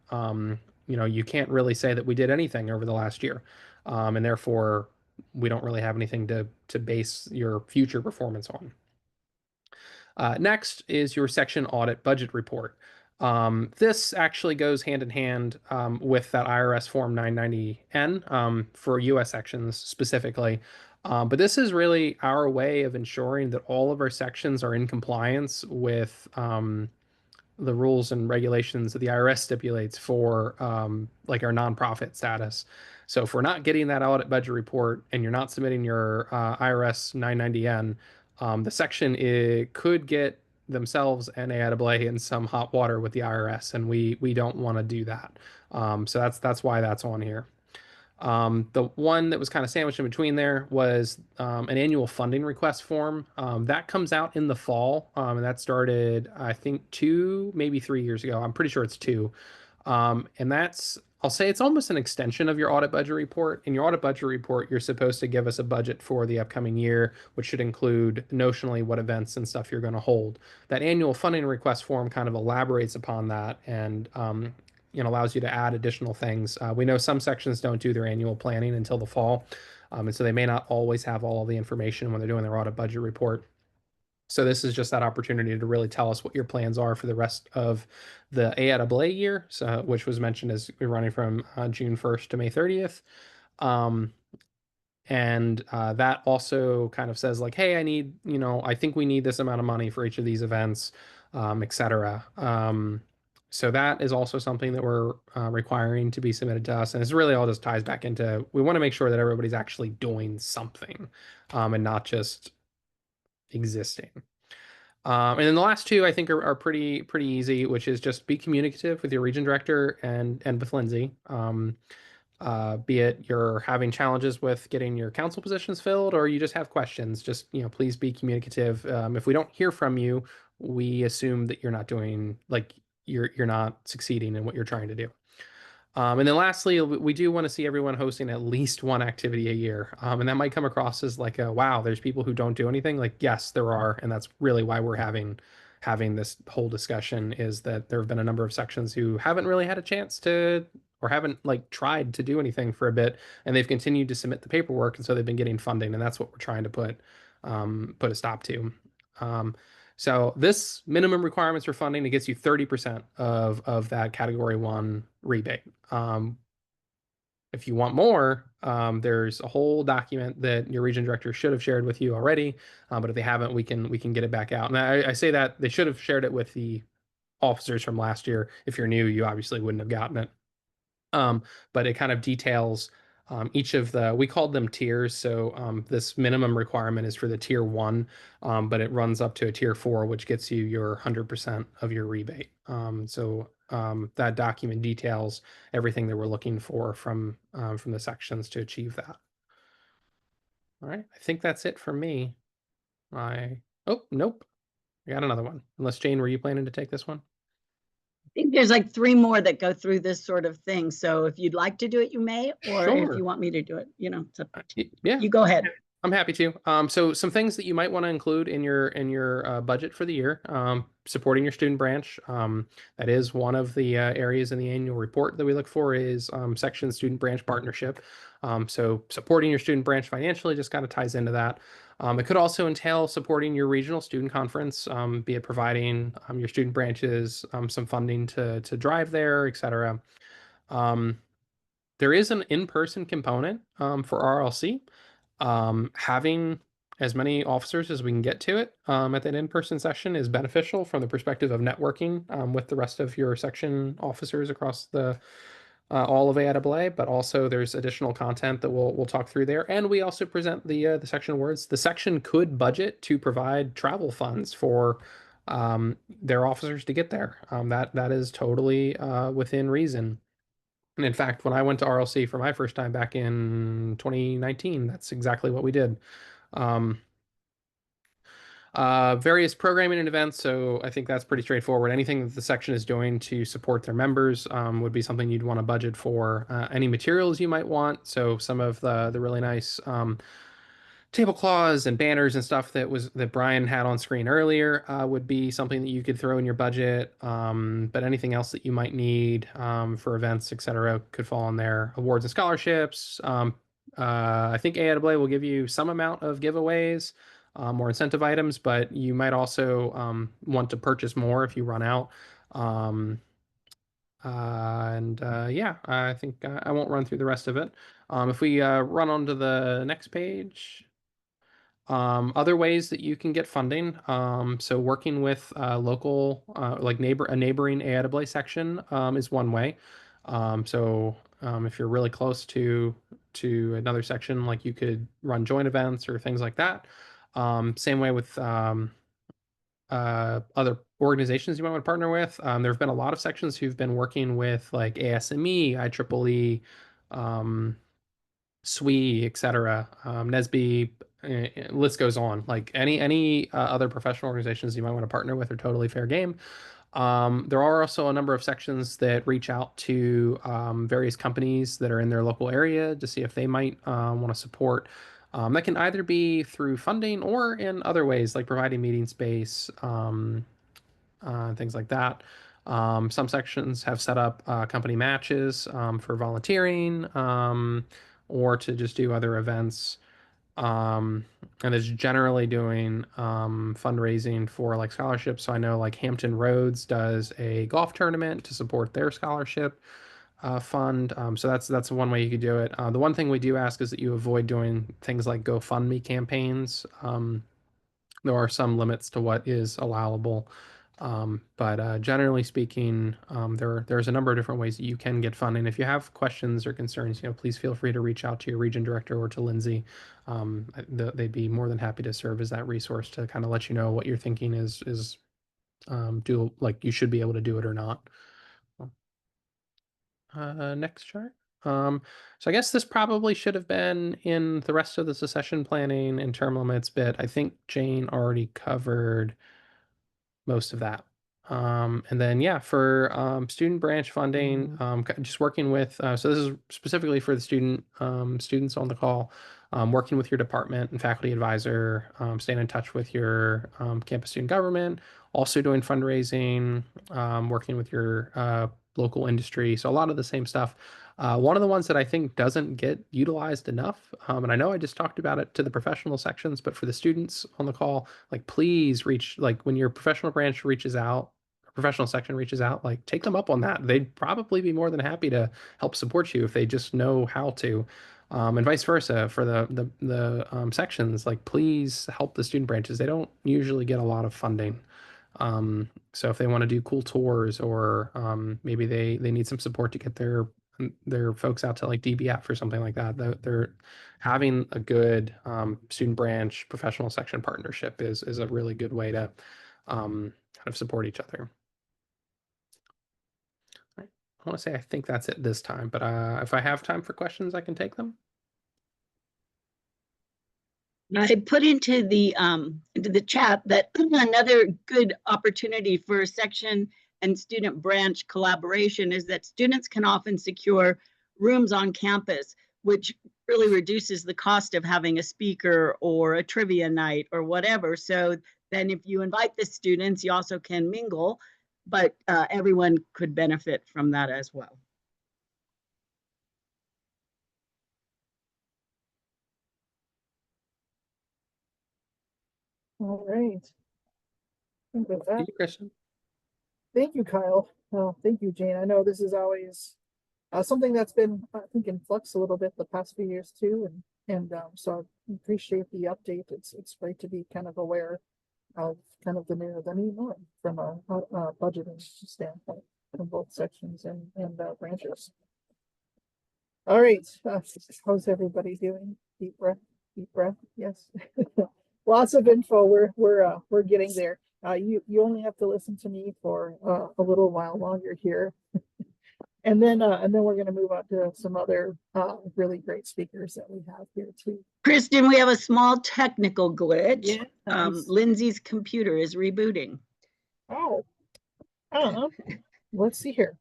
you can't really say that we did anything over the last year. And therefore, we don't really have anything to base your future performance on. Next is your section audit budget report. This actually goes hand in hand with that IRS Form 990N for US sections specifically. But this is really our way of ensuring that all of our sections are in compliance with the rules and regulations that the IRS stipulates for like our nonprofit status. So if we're not getting that audit budget report and you're not submitting your IRS 990N, the section could get themselves and AIAA in some hot water with the IRS, and we don't want to do that. So that's why that's on here. The one that was kind of sandwiched in between there was an annual funding request form. That comes out in the fall, and that started, I think, 2, maybe 3 years ago. I'm pretty sure it's 2. And I'll say it's almost an extension of your audit budget report. In your audit budget report, you're supposed to give us a budget for the upcoming year, which should include notionally what events and stuff you're going to hold. That annual funding request form kind of elaborates upon that and allows you to add additional things. We know some sections don't do their annual planning until the fall, and so they may not always have all of the information when they're doing their audit budget report. So this is just that opportunity to really tell us what your plans are for the rest of the AIAA year, which was mentioned as we're running from June 1st to May 30th. And that also kind of says like, hey, I think we need this amount of money for each of these events, etc. So that is also something that we're requiring to be submitted to us. And it's really all just ties back into, we want to make sure that everybody's actually doing something and not just existing. And then the last two I think are pretty easy, which is just be communicative with your region director and with Lindsay. Be it you're having challenges with getting your council positions filled or you just have questions, just please be communicative. If we don't hear from you, we assume that you're not doing you're not succeeding in what you're trying to do. And then lastly, we do want to see everyone hosting at least one activity a year. And that might come across as like, wow, there's people who don't do anything. Like, yes, there are. And that's really why we're having this whole discussion, is that there have been a number of sections who haven't really had a chance to, or haven't tried to do anything for a bit. And they've continued to submit the paperwork. And so they've been getting funding. And that's what we're trying to put a stop to. So this minimum requirements for funding, it gets you 30% of that Category 1 rebate. if you want more, there's a whole document that your region director should have shared with you already. But if they haven't, we can get it back out. And I say that they should have shared it with the officers from last year. If you're new, you obviously wouldn't have gotten it. But it kind of details each of we called them tiers. So this minimum requirement is for the tier 1, but it runs up to a tier 4, which gets you your 100% of your rebate. That document details everything that we're looking for from the sections to achieve that. All right, I think that's it for me. Oh, nope, I got another one. Unless Jane, were you planning to take this one? I think there's like 3 more that go through this sort of thing. So if you'd like to do it, you may, or if Sure. you want me to do it, it's up to you. Yeah. You go ahead. I'm happy to. So some things that you might want to include in your budget for the year, supporting your student branch. That is one of the areas in the annual report that we look for is section student branch partnership. So supporting your student branch financially just kind of ties into that. It could also entail supporting your regional student conference, be it providing your student branches some funding to drive there, etc. There is an in-person component for RLC. Having as many officers as we can get to it at that in-person session is beneficial from the perspective of networking with the rest of your section officers across the all of AIAA, but also there's additional content that we'll talk through there, and we also present the section awards. The section could budget to provide travel funds for their officers to get there. That is totally within reason. And in fact, when I went to RLC for my first time back in 2019, that's exactly what we did. Various programming and events, so I think that's pretty straightforward. Anything that the section is doing to support their members would be something you'd want to budget for. Any materials you might want, so some of the really nice tablecloths and banners and stuff that Brian had on screen earlier would be something that you could throw in your budget. But anything else that you might need for events, etc., could fall in there. Awards and scholarships. I think AIAA will give you some amount of giveaways or incentive items, but you might also want to purchase more if you run out. Yeah, I think I won't run through the rest of it. If we run on to the next page. Other ways that you can get funding. So working with local, like a neighboring AIAA section is one way. If you're really close to another section, like you could run joint events or things like that. Same way with other organizations you might want to partner with. There have been a lot of sections who've been working with like ASME, IEEE, SWE, etc., NSBE, list goes on. Like any other professional organizations you might want to partner with are totally fair game. There are also a number of sections that reach out to various companies that are in their local area to see if they might want to support. That can either be through funding or in other ways, like providing meeting space, things like that. Some sections have set up company matches for volunteering or to just do other events. And is generally doing fundraising for like scholarships. So I know like Hampton Roads does a golf tournament to support their scholarship fund. So that's one way you could do it. The one thing we do ask is that you avoid doing things like GoFundMe campaigns. There are some limits to what is allowable. But generally speaking, there's a number of different ways that you can get funding. If you have questions or concerns, please feel free to reach out to your region director or to Lindsay. They'd be more than happy to serve as that resource to kind of let you know what you're thinking is like you should be able to do it or not. Next chart. So I guess this probably should have been in the rest of the succession planning and term limits bit. I think Jane already covered most of that. And then, yeah, for student branch funding, just working with, so this is specifically for the students on the call, working with your department and faculty advisor, staying in touch with your campus student government, also doing fundraising, working with your local industry. So a lot of the same stuff. One of the ones that I think doesn't get utilized enough, and I know I just talked about it to the professional sections, but for the students on the call, like please reach, like when your professional branch reaches out professional section reaches out, like take them up on that. They'd probably be more than happy to help support you if they just know how to. And vice versa for the sections, like please help the student branches. They don't usually get a lot of funding. So if they want to do cool tours or maybe they need some support to get their folks out to like DBF or something like that, they're having a good student branch professional section partnership is a really good way to kind of support each other. I want to say I think that's it this time, but if I have time for questions, I can take them. I put into the chat that another good opportunity for section and student branch collaboration is that students can often secure rooms on campus, which really reduces the cost of having a speaker or a trivia night or whatever. So then if you invite the students, you also can mingle, but everyone could benefit from that as well. All right. I think with that, Thank you, Christian. thank you, Kyle. Thank you, Jane. I know this is always something that's been, I think, in flux a little bit the past few years too, and so I appreciate the update. It's great to be kind of aware of kind of the new norm from a budgeting standpoint from both sections and branches. All right, how's everybody doing? Deep breath, deep breath. Yes, lots of info. We're getting there. You only have to listen to me for a little while longer here, and then we're going to move on to some other really great speakers that we have here too. Kristen, we have a small technical glitch. Yeah, nice. Lindsay's computer is rebooting. Oh, let's see here.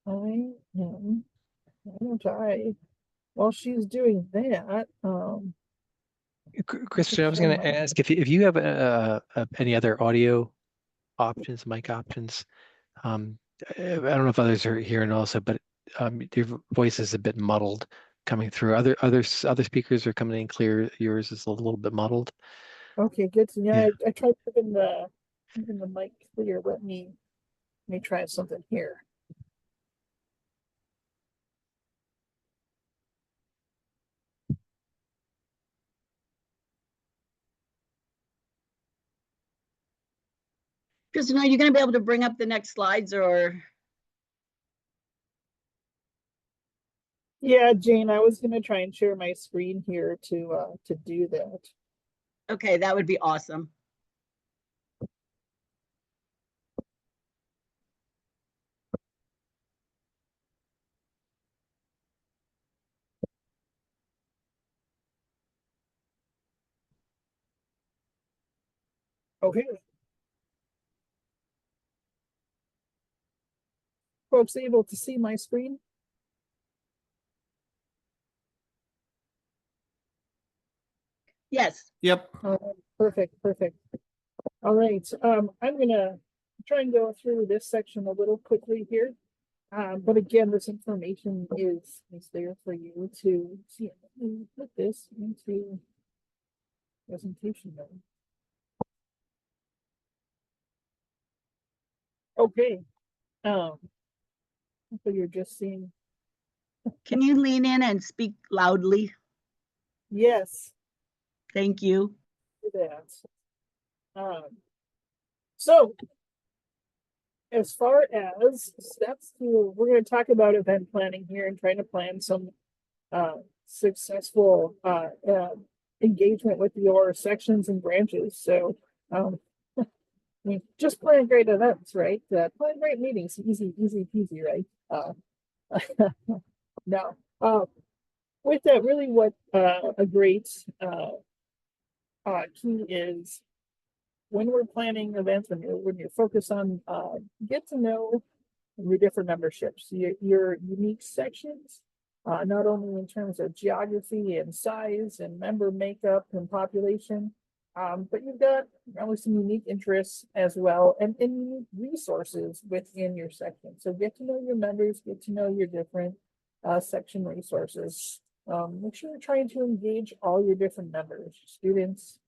Why don't I? While she's doing that, Christian, I was going to ask if you have any other audio options, mic options. I don't know if others are hearing also, but your voice is a bit muddled coming through. Other speakers are coming in clear. Yours is a little bit muddled. okay, good. So yeah, Yeah. I tried putting the mic clear. Let me try something here. Kristen, are you going to be able to bring up the next slides or? Yeah, Jane, I was gonna try and share my screen here to do that. Okay, that would be awesome. Okay. Folks able to see my screen? Yes. Yep. Perfect. All right. I'm gonna try and go through this section a little quickly here. But again, this information is there for you to see. Put this into presentation mode. Okay. So you're just seeing. Can you lean in and speak loudly? Yes. Thank you. That. So as far as steps to, we're going to talk about event planning here and trying to plan some successful engagement with your sections and branches. So I mean, just plan great events, right? Plan great meetings, easy peasy, right? No. With that, really what a great key is when we're planning events, when you're focused on get to know your different memberships, your unique sections, not only in terms of geography and size and member makeup and population, but you've got probably some unique interests as well and unique resources within your section. So get to know your members, get to know your different section resources. Make sure you're trying to engage all your different members, students,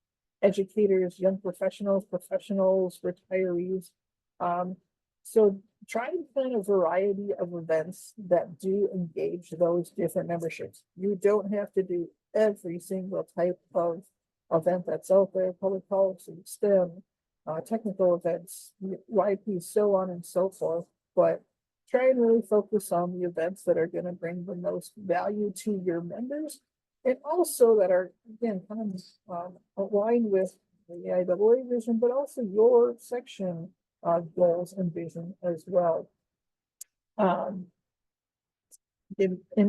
educators, young professionals, retirees, So try and plan a variety of events that do engage those different memberships. You don't have to do every single type of event that's out there, public policy, STEM, technical events, YP, so on and so forth. But try and really focus on the events that are going to bring the most value to your members, and also that are, again, kind of aligned with the AIAA vision, but also your section goals and vision as well. And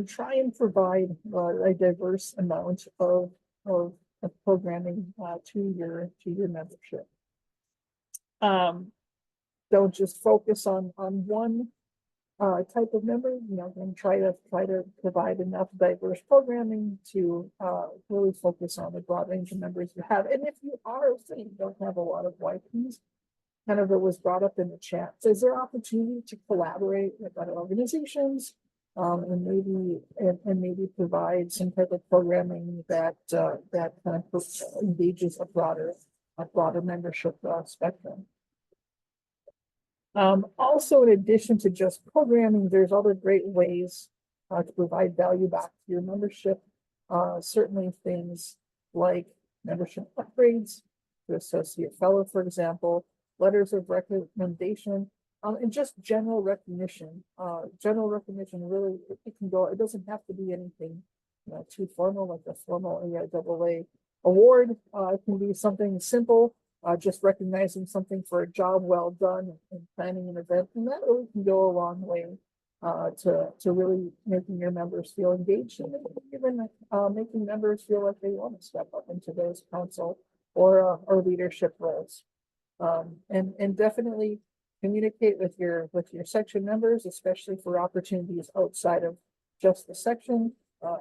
try and provide a diverse amount of programming to your membership. Don't just focus on one type of member, and try to provide enough diverse programming to really focus on the broad range of members you have. And if you are saying you don't have a lot of YPs, kind of it was brought up in the chat. So is there opportunity to collaborate with other organizations, and maybe provide some type of programming that that kind of engages a broader membership spectrum. Also, in addition to just programming, there's other great ways to provide value back to your membership. Certainly things like membership upgrades to associate fellow, for example, letters of recommendation, and just general recognition. General recognition really, it can go, it doesn't have to be anything too formal, like a formal AIAA award. It can be something simple, just recognizing something for a job well done and planning an event. And that really can go a long way to really making your members feel engaged, and even making members feel like they want to step up into those council or leadership roles. And definitely communicate with your section members, especially for opportunities outside of just the section,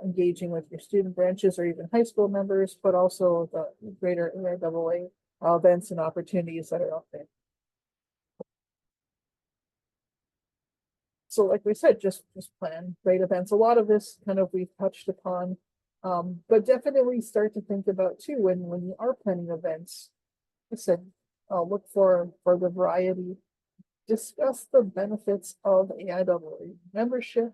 engaging with your student branches or even high school members, but also the greater AIAA events and opportunities that are out there. So like we said, just plan great events. A lot of this kind of we've touched upon, but definitely start to think about too when you are planning events. Like I said, look for the variety, discuss the benefits of AIAA membership,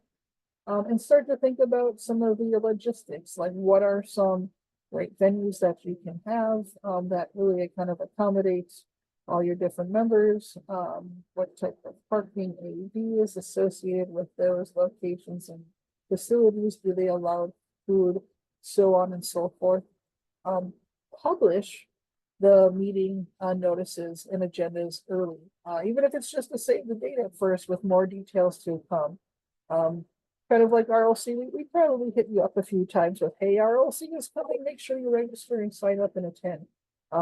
and start to think about some of the logistics, like what are some great venues that you can have that really kind of accommodates all your different members, what type of parking AED is associated with those locations and facilities, do they allow food, so on and so forth. Publish the meeting notices and agendas early, even if it's just to save the date at first with more details to come. Kind of like RLC, we probably hit you up a few times with, hey, RLC is coming, make sure you register and sign up and attend.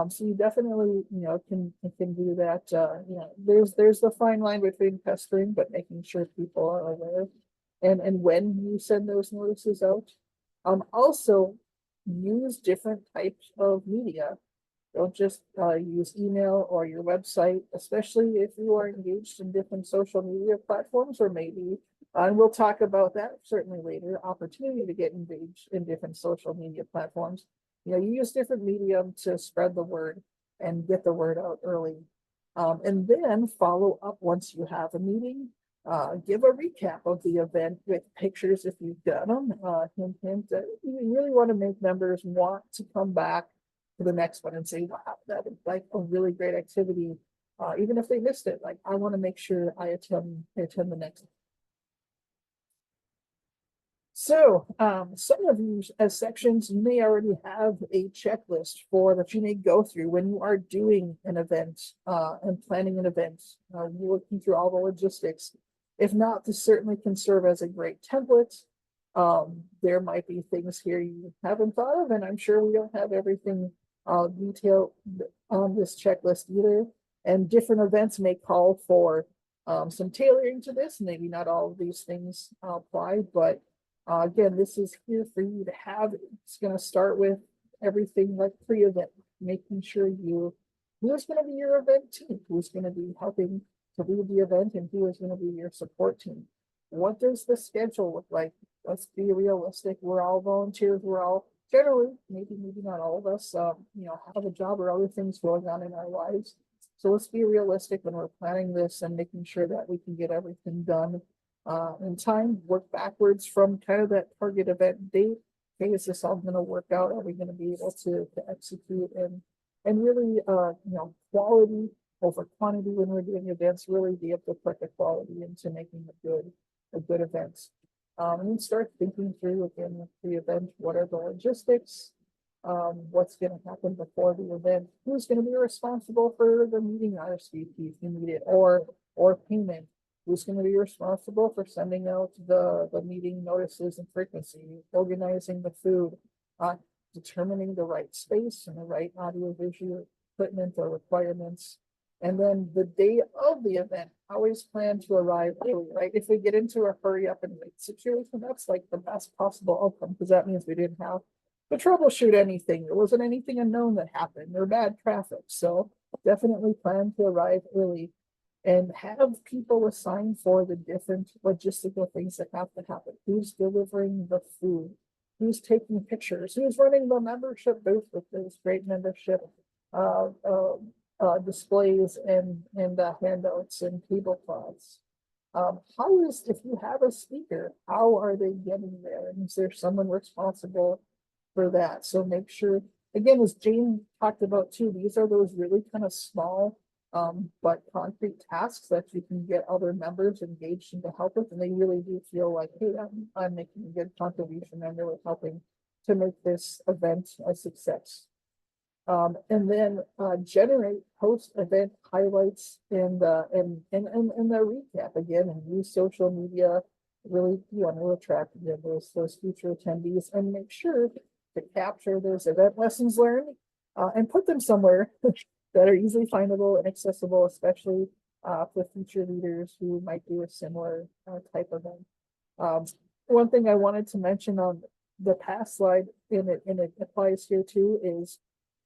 So you definitely, can do that. There's the fine line between pestering, but making sure people are aware, and when you send those notices out. Also use different types of media. Don't just use email or your website, especially if you are engaged in different social media platforms, or maybe, and we'll talk about that certainly later, opportunity to get engaged in different social media platforms. You use different medium to spread the word and get the word out early. And then follow up once you have a meeting. Give a recap of the event with pictures if you've done them. Hint, hint, you really want to make members want to come back to the next one and say, wow, that was like a really great activity. Even if they missed it, like I want to make sure I attend the next one. So some of you as sections, you may already have a checklist that you may go through when you are doing an event and planning an event, working through all the logistics. If not, this certainly can serve as a great template. There might be things here you haven't thought of, and I'm sure we don't have everything detailed on this checklist either. And different events may call for some tailoring to this. Maybe not all of these things apply, but again, this is here for you to have. It's going to start with everything like pre-event, making sure who's going to be your event team, who's going to be helping to lead the event, and who is going to be your support team. What does the schedule look like? Let's be realistic. We're all volunteers. We're all generally, maybe not all of us, have a job or other things going on in our lives. So let's be realistic when we're planning this and making sure that we can get everything done in time, work backwards from kind of that target event date. Okay, is this all going to work out? Are we going to be able to execute and really, quality over quantity when we're doing events, really be able to put the quality into making a good event. And then start thinking through again the event, what are the logistics, what's going to happen before the event, who's going to be responsible for the meeting RSVP if you need it, or payment, who's going to be responsible for sending out the meeting notices and frequency, organizing the food, determining the right space and the right audiovisual equipment or requirements. And then the day of the event, always plan to arrive early, right? If we get into a hurry up and wait situation, that's like the best possible outcome, because that means we didn't have to troubleshoot anything. There wasn't anything unknown that happened or bad traffic. So definitely plan to arrive early and have people assigned for the different logistical things that have to happen. Who's delivering the food? Who's taking pictures? Who's running the membership booth with those great membership displays and handouts and tablecloths? How is, if you have a speaker, how are they getting there? And is there someone responsible for that? So make sure, again, as Jane talked about too, these are those really kind of small but concrete tasks that you can get other members engaged in to help with, and they really do feel like, hey, I'm making a good contribution. I'm really helping to make this event a success. And then generate post-event highlights and the recap again, and use social media. Really, you want to attract those future attendees and make sure to capture those event lessons learned and put them somewhere that are easily findable and accessible, especially for future leaders who might do a similar type of event. One thing I wanted to mention on the past slide, and it applies here too, is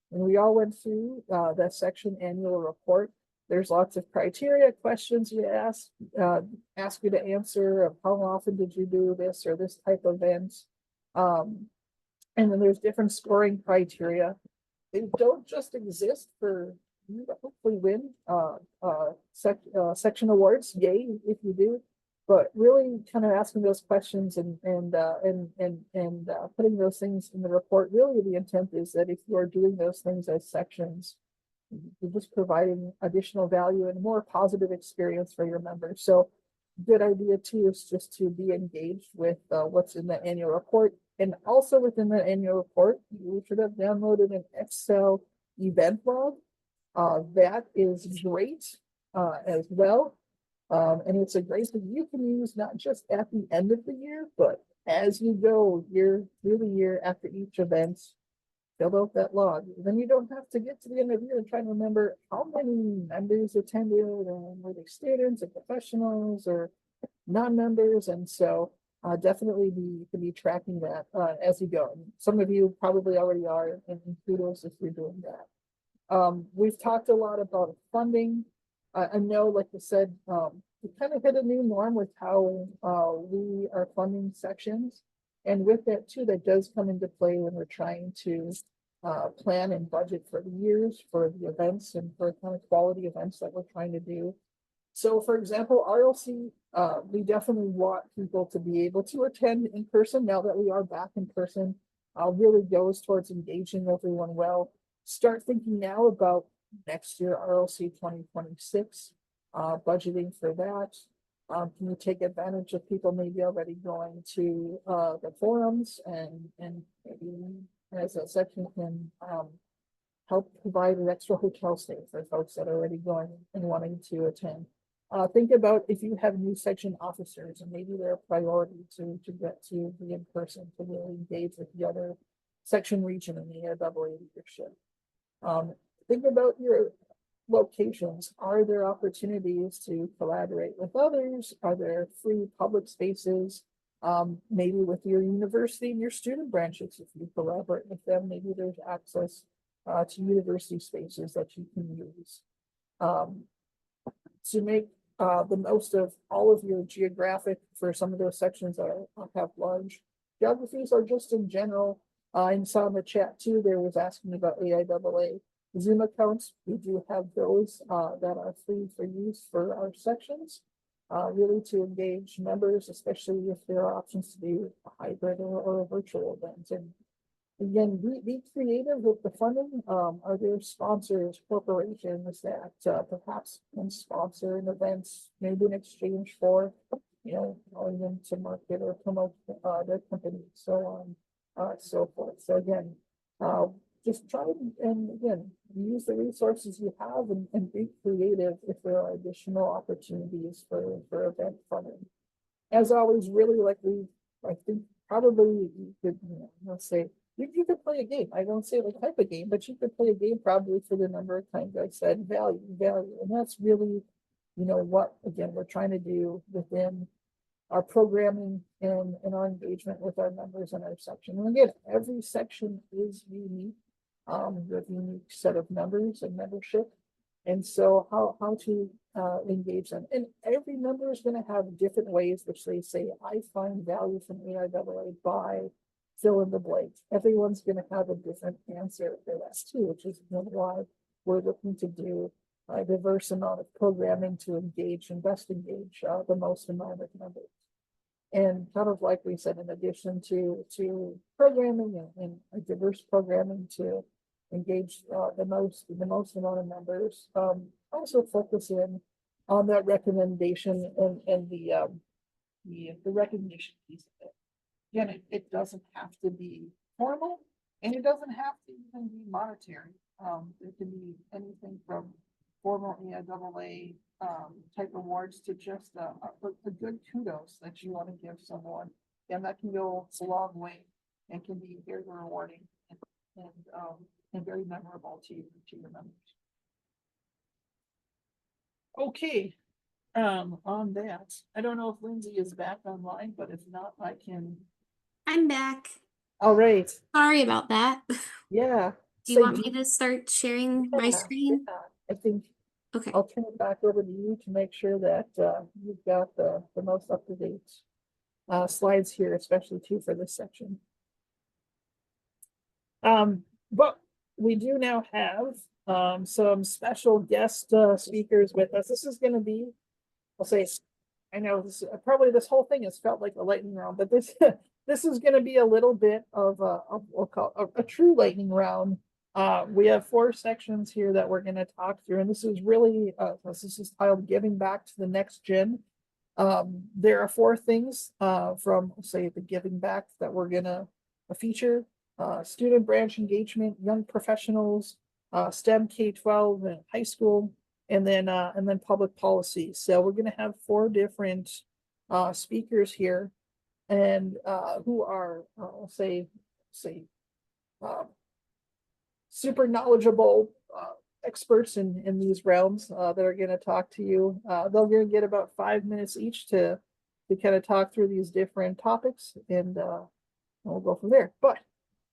when we all went through that section annual report, there's lots of criteria, questions you ask you to answer of how often did you do this or this type of event. And then there's different scoring criteria. They don't just exist for you to hopefully win section awards, yay if you do, but really kind of asking those questions and putting those things in the report. Really, the intent is that if you are doing those things as sections, you're just providing additional value and a more positive experience for your members. So good idea too is just to be engaged with what's in the annual report. And also within the annual report, you should have downloaded an Excel event log. That is great as well. And it's a great thing you can use not just at the end of the year, but as you go year through the year after each event, fill out that log. Then you don't have to get to the end of the year and try to remember how many members attended and were they students or professionals or non-members. And so definitely be tracking that as you go. And some of you probably already are, and kudos if you're doing that. We've talked a lot about funding. I know, like I said, we kind of hit a new norm with how we are funding sections. And with that too, that does come into play when we're trying to plan and budget for the years, for the events and for kind of quality events that we're trying to do. So for example, RLC, we definitely want people to be able to attend in person now that we are back in person. Really goes towards engaging everyone well. Start thinking now about next year, RLC 2026, budgeting for that. Can you take advantage of people maybe already going to the forums and maybe as a section can help provide an extra hotel stay for folks that are already going and wanting to attend. Think about if you have new section officers and maybe they're a priority to get to be in person to really engage with the other section region and the AIAA leadership. Think about your locations. Are there opportunities to collaborate with others? Are there free public spaces? Maybe with your university and your student branches, if you collaborate with them, maybe there's access to university spaces that you can use. To make the most of all of your geographic for some of those sections that have large geographies or just in general. I saw in the chat too, there was asking about AIAA. Zoom accounts, we do have those that are free for use for our sections, really to engage members, especially if there are options to do a hybrid or a virtual event. And again, be creative with the funding. Are there sponsors, corporations that perhaps can sponsor an event, maybe in exchange for, allowing them to market or promote their company, so on, so forth. So again, just try and again, use the resources you have and be creative if there are additional opportunities for event funding. As always, really, I think probably you could, let's say, you could play a game. I don't say like type of game, but you could play a game probably for the number of times I said value. And that's really, what, again, we're trying to do within our programming and our engagement with our members in our section. And again, every section is unique, with a unique set of members and membership. And so how to engage them. And every member is going to have different ways which they say, I find value from AIAA by fill in the blank. Everyone's going to have a different answer for that too, which is why we're looking to do a diverse amount of programming to engage and best engage the most amount of members. And kind of like we said, in addition to programming and a diverse programming to engage the most amount of members, also focus in on that recommendation and the recognition piece of it. Again, it doesn't have to be formal, and it doesn't have to even be monetary. It can be anything from formal AIAA type awards to just a good kudos that you want to give someone, and that can go a long way and can be very rewarding and very memorable to your members. Okay. On that, I don't know if Lindsay is back online, but if not, I can. I'm back. All right. Sorry about that. Yeah. Do you want me to start sharing my screen? I think Okay. I'll turn it back over to you to make sure that you've got the most up-to-date slides here, especially too for this section. But we do now have some special guest speakers with us. This is going to be, I'll say, I know this probably this whole thing has felt like a lightning round, but this this is going to be a little bit of we'll call a true lightning round. We have 4 sections here that we're going to talk through, and this is really this is titled "Giving Back to the Next Gen." There are 4 things from, say, the giving back that we're going to feature: student branch engagement, young professionals, STEM K-12 and high school, and then public policy. So we're going to have 4 different speakers here, and who are say super knowledgeable experts in these realms that are going to talk to you. They're going to get about 5 minutes each to kind of talk through these different topics, and we'll go from there. But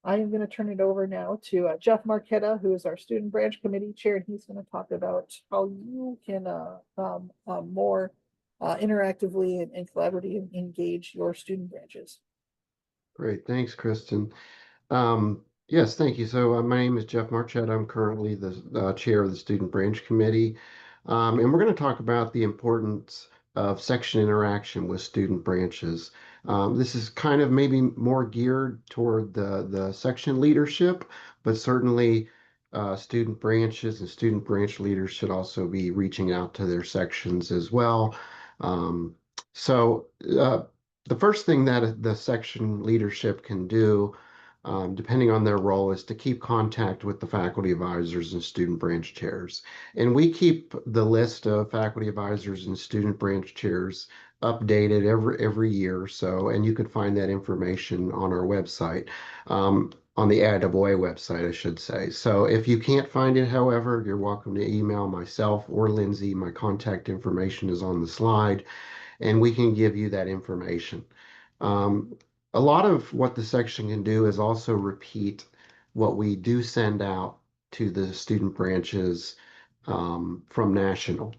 I am going to turn it over now to Jeff Marquetta, who is our student branch committee chair, and he's going to talk about how you can more interactively and collaboratively engage your student branches. Great, thanks, Kristen. Yes, thank you. So my name is Jeff Marquetta. I'm currently the chair of the student branch committee, and we're going to talk about the importance of section interaction with student branches. This is kind of maybe more geared toward the section leadership, but certainly student branches and student branch leaders should also be reaching out to their sections as well. So the first thing that the section leadership can do, depending on their role, is to keep contact with the faculty advisors and student branch chairs. And we keep the list of faculty advisors and student branch chairs updated every year or so, and you can find that information on our website, on the AIAA website, I should say. So if you can't find it, however, you're welcome to email myself or Lindsay. My contact information is on the slide, and we can give you that information. A lot of what the section can do is also repeat what we do send out to the student branches from national.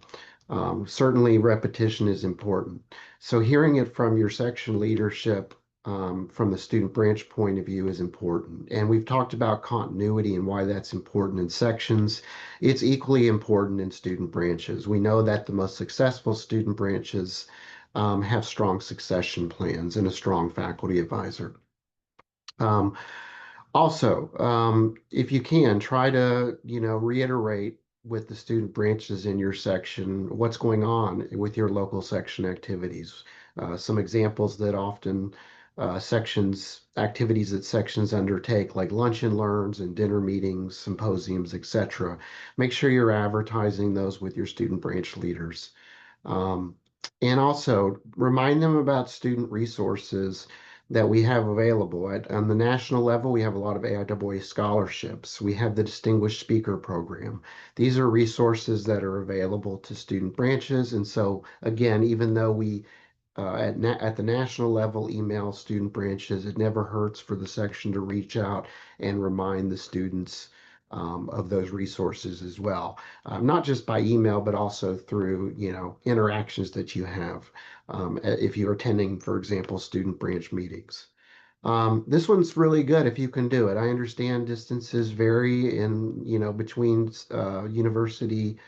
Certainly repetition is important. So hearing it from your section leadership from the student branch point of view is important. And we've talked about continuity and why that's important in sections. It's equally important in student branches. We know that the most successful student branches have strong succession plans and a strong faculty advisor. If you can, try to, reiterate with the student branches in your section what's going on with your local section activities. Some examples that often activities that sections undertake, like lunch and learns and dinner meetings, symposiums, etc. Make sure you're advertising those with your student branch leaders. Um, and also remind them about student resources that we have available. On the national level, we have a lot of AIAA scholarships. We have the Distinguished Speaker Program. These are resources that are available to student branches. And so, again, even though we at the national level email student branches, it never hurts for the section to reach out and remind the students of those resources as well, not just by email, but also through interactions that you have if you're attending, for example, student branch meetings. This one's really good if you can do it. I understand distances vary in between university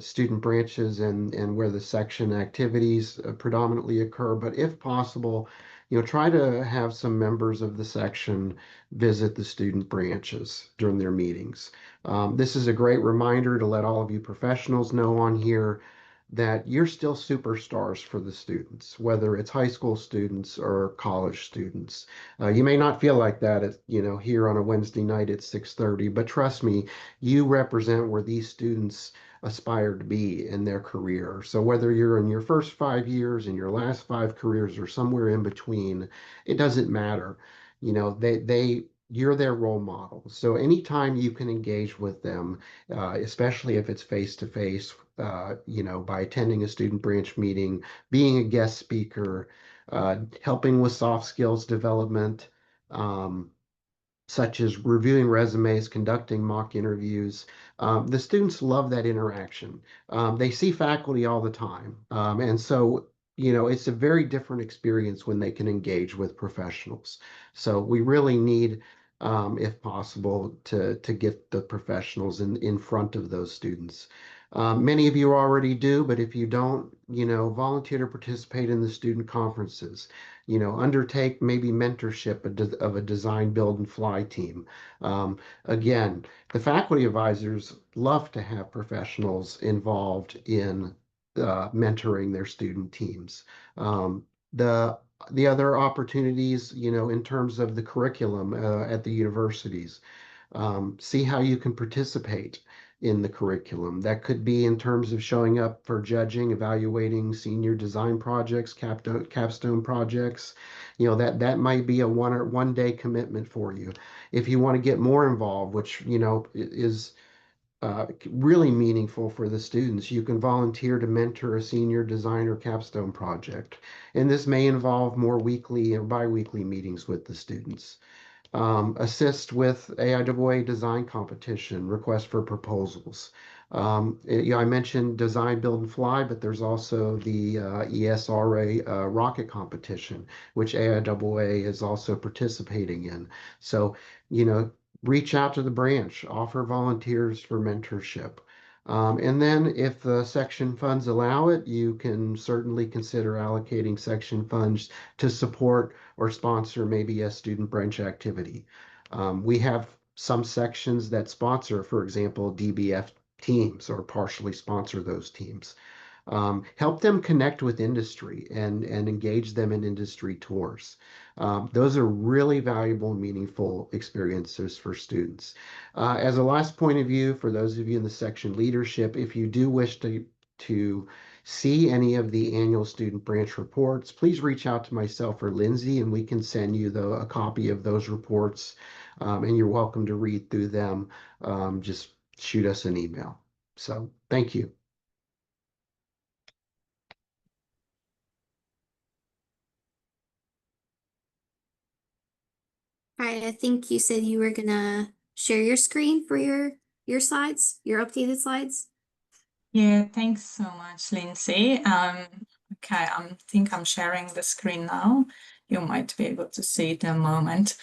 student branches and where the section activities predominantly occur. But if possible, try to have some members of the section visit the student branches during their meetings. This is a great reminder to let all of you professionals know on here that you're still superstars for the students, whether it's high school students or college students. You may not feel like that at, here on a Wednesday night at 6:30, but trust me, you represent where these students aspire to be in their career. So whether you're in your first 5 years, in your last 5 careers, or somewhere in between, it doesn't matter. You're their role model. So anytime you can engage with them, especially if it's face to face, by attending a student branch meeting, being a guest speaker, helping with soft skills development, such as reviewing resumes, conducting mock interviews. The students love that interaction. They see faculty all the time. And so, it's a very different experience when they can engage with professionals. So we really need, if possible, to get the professionals in front of those students. Many of you already do, but if you don't, volunteer to participate in the student conferences. Undertake maybe mentorship of a design, build, and fly team. Again, the faculty advisors love to have professionals involved in mentoring their student teams. The other opportunities, in terms of the curriculum at the universities, see how you can participate in the curriculum. That could be in terms of showing up for judging, evaluating senior design projects, capstone projects. That might be a one day commitment for you. If you want to get more involved, which is really meaningful for the students, you can volunteer to mentor a senior designer capstone project. And this may involve more weekly or bi-weekly meetings with the students. Assist with AIAA design competition, request for proposals. I mentioned design, build, and fly, but there's also the ESRA rocket competition, which AIAA is also participating in. So, reach out to the branch, offer volunteers for mentorship. And then if the section funds allow it, you can certainly consider allocating section funds to support or sponsor maybe a student branch activity. We have some sections that sponsor, for example, DBF teams or partially sponsor those teams. Help them connect with industry and engage them in industry tours. Those are really valuable and meaningful experiences for students. As a last point of view, for those of you in the section leadership, if you do wish to see any of the annual student branch reports, please reach out to myself or Lindsay and we can send you a copy of those reports, and you're welcome to read through them. Just shoot us an email. So thank you. All right, I think you said you were gonna share your screen for your slides, your updated slides. Yeah, thanks so much, Lindsay. Okay, I think I'm sharing the screen now. You might be able to see it in a moment.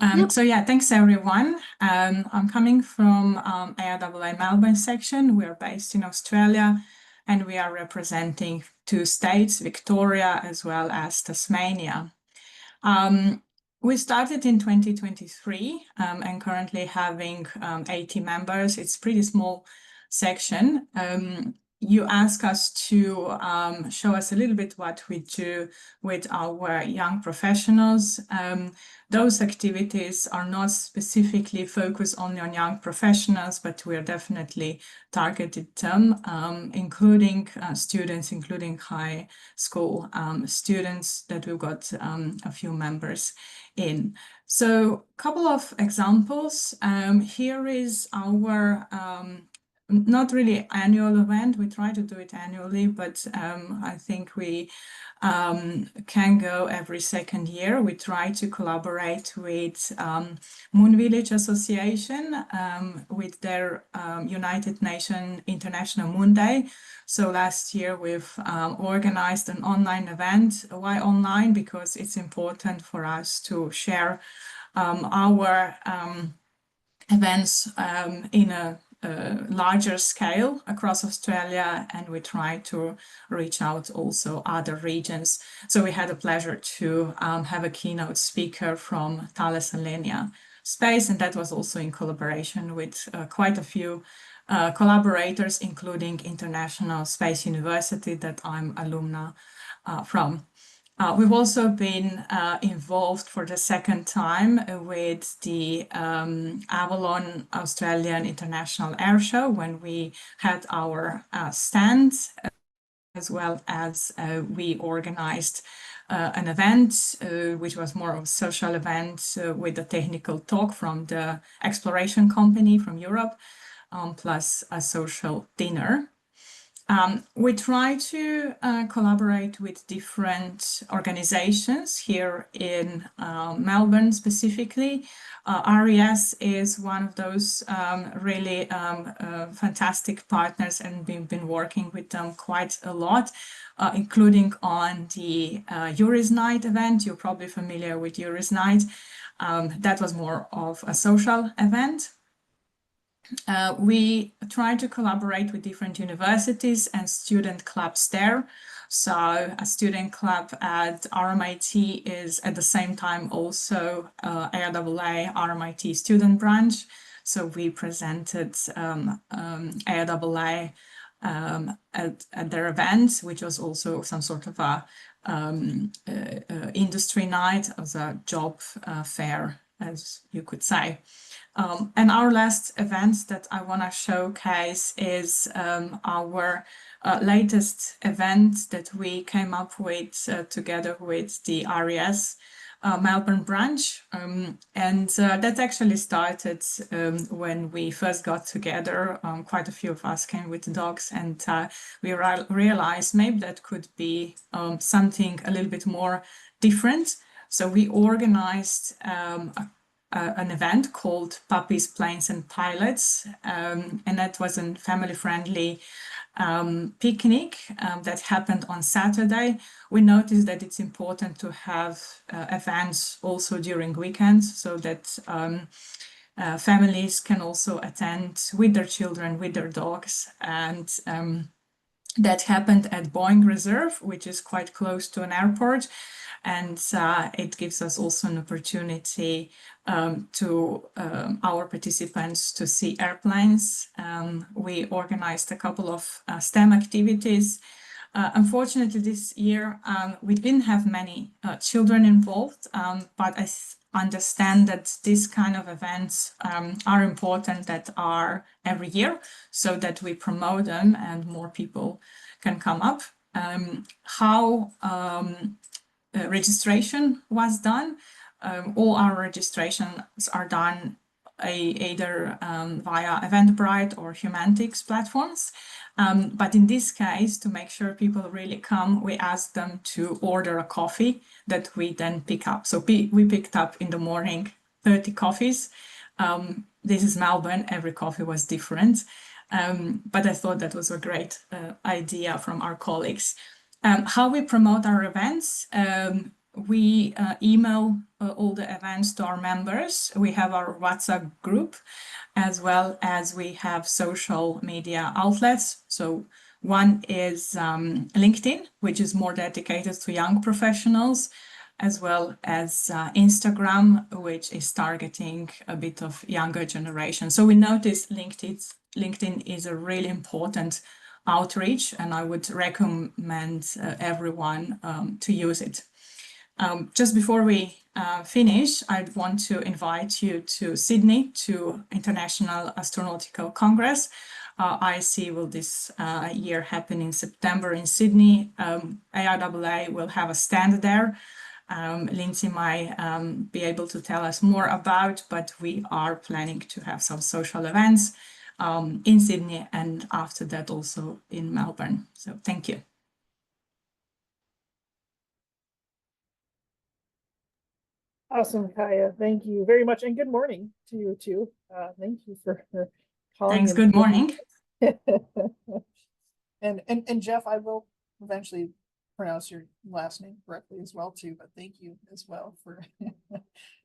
Yep. So yeah, thanks everyone. I'm coming from AIAA Melbourne section. We're based in Australia and we are representing 2 states, Victoria as well as Tasmania. We started in 2023 and currently having 80 members. It's a pretty small section. You ask us to show us a little bit what we do with our young professionals. Those activities are not specifically focused only on young professionals, but we are definitely targeted them, including students, including high school students that we've got a few members in. So a couple of examples. Here is our not really annual event. We try to do it annually, but I think we can go every second year. We try to collaborate with Moon Village Association with their United Nations International Moon Day. So last year we've organized an online event. Why online? Because it's important for us to share our events in a larger scale across Australia, and we try to reach out also other regions. So we had a pleasure to have a keynote speaker from Thales Alenia Space, and that was also in collaboration with quite a few collaborators, including International Space University that I'm alumna from. We've also been involved for the second time with the Avalon Australian International Air Show when we had our stand, as well as we organized an event which was more of a social event with a technical talk from the exploration company from Europe, plus a social dinner. We try to collaborate with different organizations here in Melbourne specifically. RES is one of those really fantastic partners, and we've been working with them quite a lot, including on the Euros Night event. You're probably familiar with Euros Night. That was more of a social event. We try to collaborate with different universities and student clubs there. So a student club at RMIT is at the same time also AIAA RMIT student branch. So we presented AIAA at their event, which was also some sort of a industry night, as a job fair, as you could say. And our last event that I want to showcase is our latest event that we came up with together with the RES Melbourne branch. And that actually started when we first got together. Quite a few of us came with dogs, and we realized maybe that could be something a little bit more different. So we organized an event called Puppies, Planes and Pilots, and that was a family-friendly picnic that happened on Saturday. We noticed that it's important to have events also during weekends so that families can also attend with their children, with their dogs, and that happened at Boeing Reserve, which is quite close to an airport. And it gives us also an opportunity to our participants to see airplanes. We organized a couple of STEM activities. Unfortunately, this year we didn't have many children involved, but I understand that these kind of events are important, that are every year, so that we promote them and more people can come up. How registration was done. All our registrations are done either via Eventbrite or Humantix platforms. But in this case, to make sure people really come, we ask them to order a coffee that we then pick up. So we picked up in the morning 30 coffees. This is Melbourne, every coffee was different. But I thought that was a great idea from our colleagues. How we promote our events, we email all the events to our members. We have our WhatsApp group, as well as we have social media outlets. So one is LinkedIn, which is more dedicated to young professionals, as well as Instagram, which is targeting a bit of younger generation. So we noticed LinkedIn is a really important outreach, and I would recommend everyone to use it. Just before we finish, I'd want to invite you to Sydney to International Astronautical Congress. IC will this year happen in September in Sydney. AIAA will have a stand there. Lindsay might be able to tell us more about, but we are planning to have some social events in Sydney and after that also in Melbourne. So thank you. Awesome, Kaya. Thank you very much. And good morning to you too. Thank you for calling. Thanks. Good morning. and Jeff, I will eventually pronounce your last name correctly as well too, but thank you as well for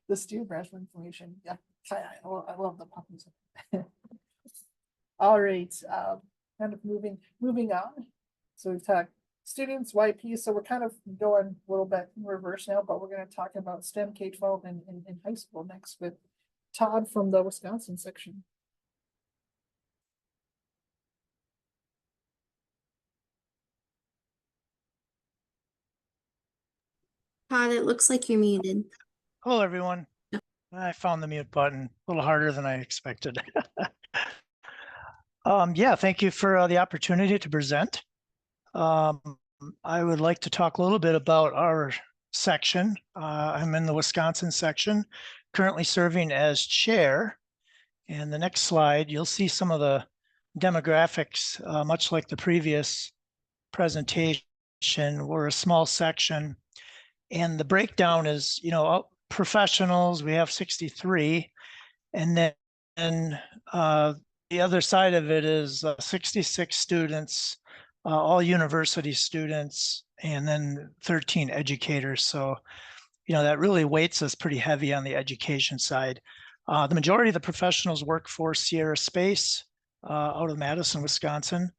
the student branch information. Yeah, Kaya, I love the puppies. All right, kind of moving on. So we've talked students, YP, so we're kind of going a little bit in reverse now, but we're going to talk about STEM K-12 and high school next with Todd from the Wisconsin section. Todd, it looks like you're muted. Hello, everyone. I found the mute button a little harder than I expected. Yeah, thank you for the opportunity to present. I would like to talk a little bit about our section. I'm in the Wisconsin section, currently serving as chair. And the next slide, you'll see some of the demographics, much like the previous presentation. We're a small section. And the breakdown is, professionals, we have 63. And then the other side of it is 66 students, all university students, and then 13 educators. So, that really weights us pretty heavy on the education side. The majority of the professionals work for Sierra Space out of Madison, Wisconsin.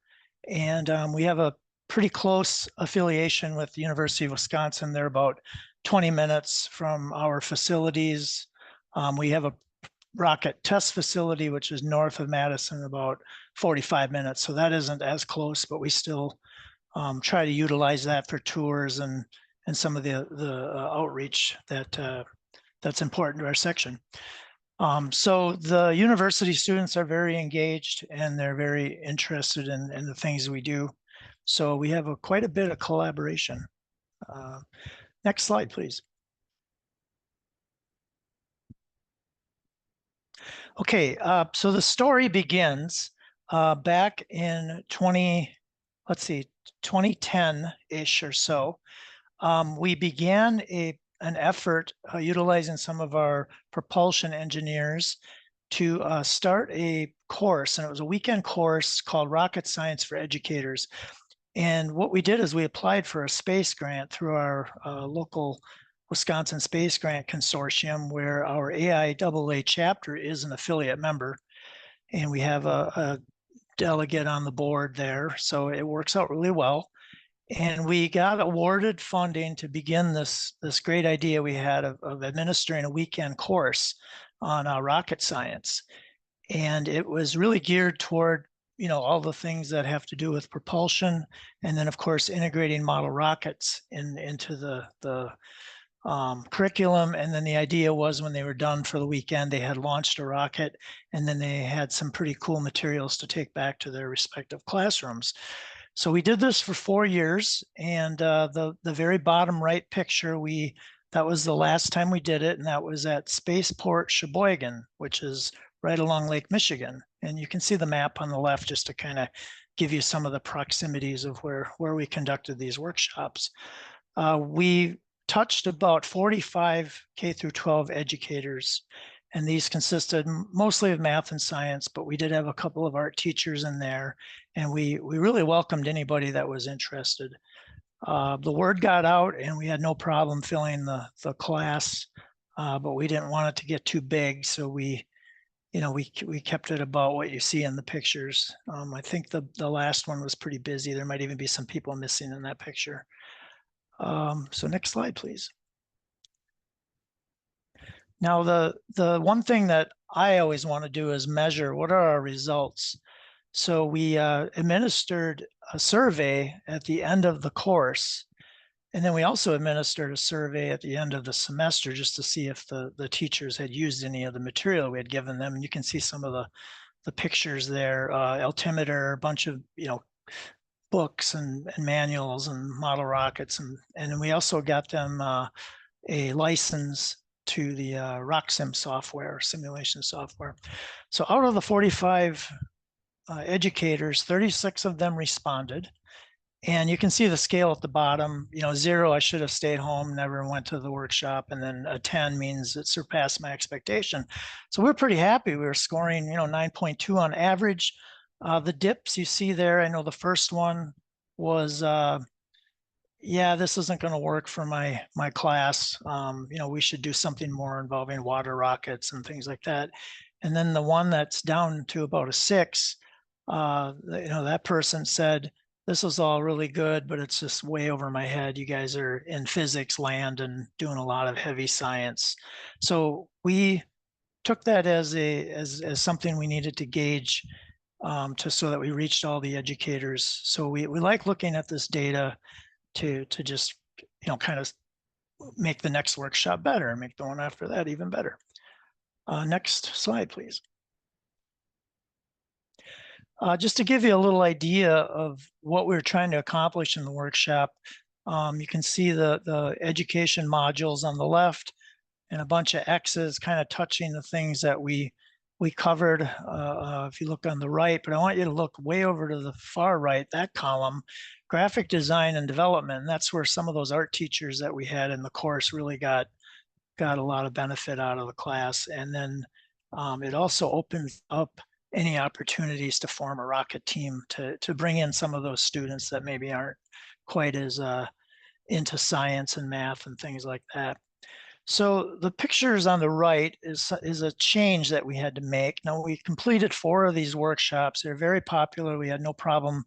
And we have a pretty close affiliation with the University of Wisconsin. They're about 20 minutes from our facilities. We have a rocket test facility, which is north of Madison, about 45 minutes. So that isn't as close, but we still try to utilize that for tours and some of the outreach that's important to our section. So the university students are very engaged and they're very interested in the things we do. So we have quite a bit of collaboration. Next slide, please. Okay, so the story begins back in 2010-ish or so. We began an effort utilizing some of our propulsion engineers to start a course, and it was a weekend course called Rocket Science for Educators. And what we did is we applied for a space grant through our local Wisconsin Space Grant Consortium, where our AIAA chapter is an affiliate member. And we have a delegate on the board there. So it works out really well. And we got awarded funding to begin this great idea we had of administering a weekend course on rocket science. And it was really geared toward, all the things that have to do with propulsion. And then, of course, integrating model rockets into the curriculum. And then the idea was when they were done for the weekend, they had launched a rocket, and then they had some pretty cool materials to take back to their respective classrooms. So we did this for 4 years, and the very bottom right picture, that was the last time we did it, and that was at Spaceport Sheboygan, which is right along Lake Michigan. And you can see the map on the left just to kind of give you some of the proximities of where we conducted these workshops. We touched about 45 K through 12 educators, and these consisted mostly of math and science, but we did have a couple of art teachers in there, and we really welcomed anybody that was interested. The word got out and we had no problem filling the class, but we didn't want it to get too big. So we kept it about what you see in the pictures. I think the last one was pretty busy. There might even be some people missing in that picture. So next slide, please. Now, the one thing that I always want to do is measure what are our results. So we administered a survey at the end of the course. And then we also administered a survey at the end of the semester just to see if the teachers had used any of the material we had given them. And you can see some of the pictures there, altimeter, a bunch of, books and manuals and model rockets. And we also got them a license to the RockSim software, simulation software. So out of the 45 educators, 36 of them responded. And you can see the scale at the bottom, 0, I should have stayed home, never went to the workshop. And then a 10 means it surpassed my expectation. So we're pretty happy. We were scoring, 9.2 on average. The dips you see there, I know the first one was, yeah, this isn't going to work for my class. We should do something more involving water rockets and things like that. And then the one that's down to about a 6, that person said, this is all really good, but it's just way over my head. You guys are in physics land and doing a lot of heavy science. So we took that as something we needed to gauge so that we reached all the educators. So we like looking at this data to just, kind of make the next workshop better and make the one after that even better. Next slide, please. Just to give you a little idea of what we're trying to accomplish in the workshop, you can see the education modules on the left and a bunch of X's kind of touching the things that we covered if you look on the right, but I want you to look way over to the far right, that column, graphic design and development. And that's where some of those art teachers that we had in the course really got a lot of benefit out of the class. And then it also opens up any opportunities to form a rocket team to bring in some of those students that maybe aren't quite as into science and math and things like that. So the pictures on the right is a change that we had to make. Now, we completed 4 of these workshops. They're very popular. We had no problem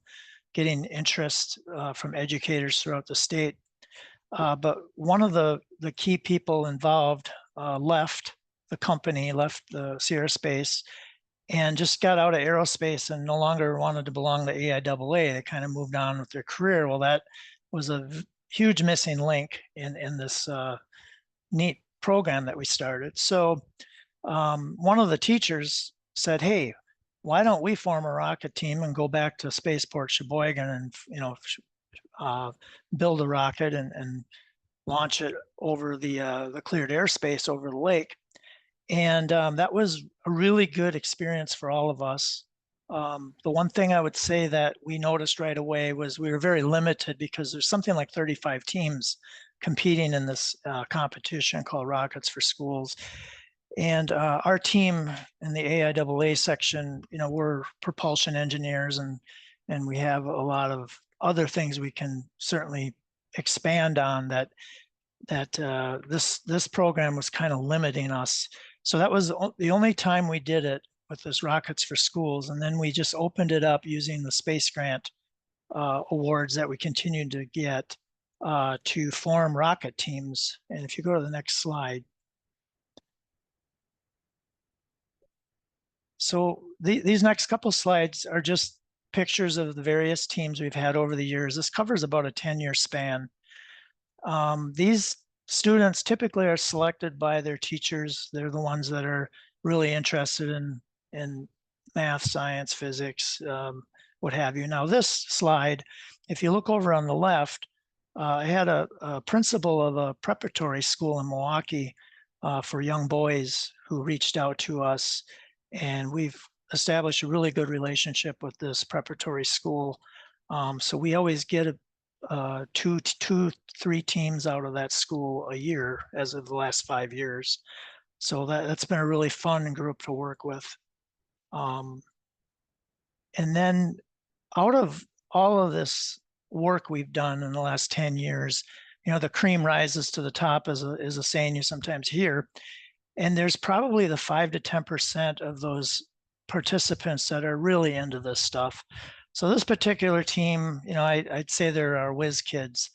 getting interest from educators throughout the state. But one of the key people involved left the company, left the Sierra Space, and just got out of aerospace and no longer wanted to belong to AIAA. They kind of moved on with their career. Well, that was a huge missing link in this neat program that we started. So one of the teachers said, hey, why don't we form a rocket team and go back to Spaceport Sheboygan and build a rocket and launch it over the cleared airspace over the lake. And that was a really good experience for all of us. The one thing I would say that we noticed right away was we were very limited because there's something like 35 teams competing in this competition called Rockets for Schools. And our team in the AIAA section, we're propulsion engineers and we have a lot of other things we can certainly expand on that this program was kind of limiting us. So that was the only time we did it with this Rockets for Schools. And then we just opened it up using the Space Grant awards that we continued to get to form rocket teams. And if you go to the next slide. So these next couple slides are just pictures of the various teams we've had over the years. This covers about a 10-year span. These students typically are selected by their teachers. They're the ones that are really interested in math, science, physics, what have you. Now this slide, if you look over on the left, I had a principal of a preparatory school in Milwaukee for young boys who reached out to us, and we've established a really good relationship with this preparatory school. So we always get 2-3 teams out of that school a year as of the last 5 years. So that's been a really fun group to work with. And then out of all of this work we've done in the last 10 years. You know, the cream rises to the top is a saying you sometimes hear. And there's probably the 5 to 10% of those participants that are really into this stuff. So this particular team, you know, I'd say they're our whiz kids.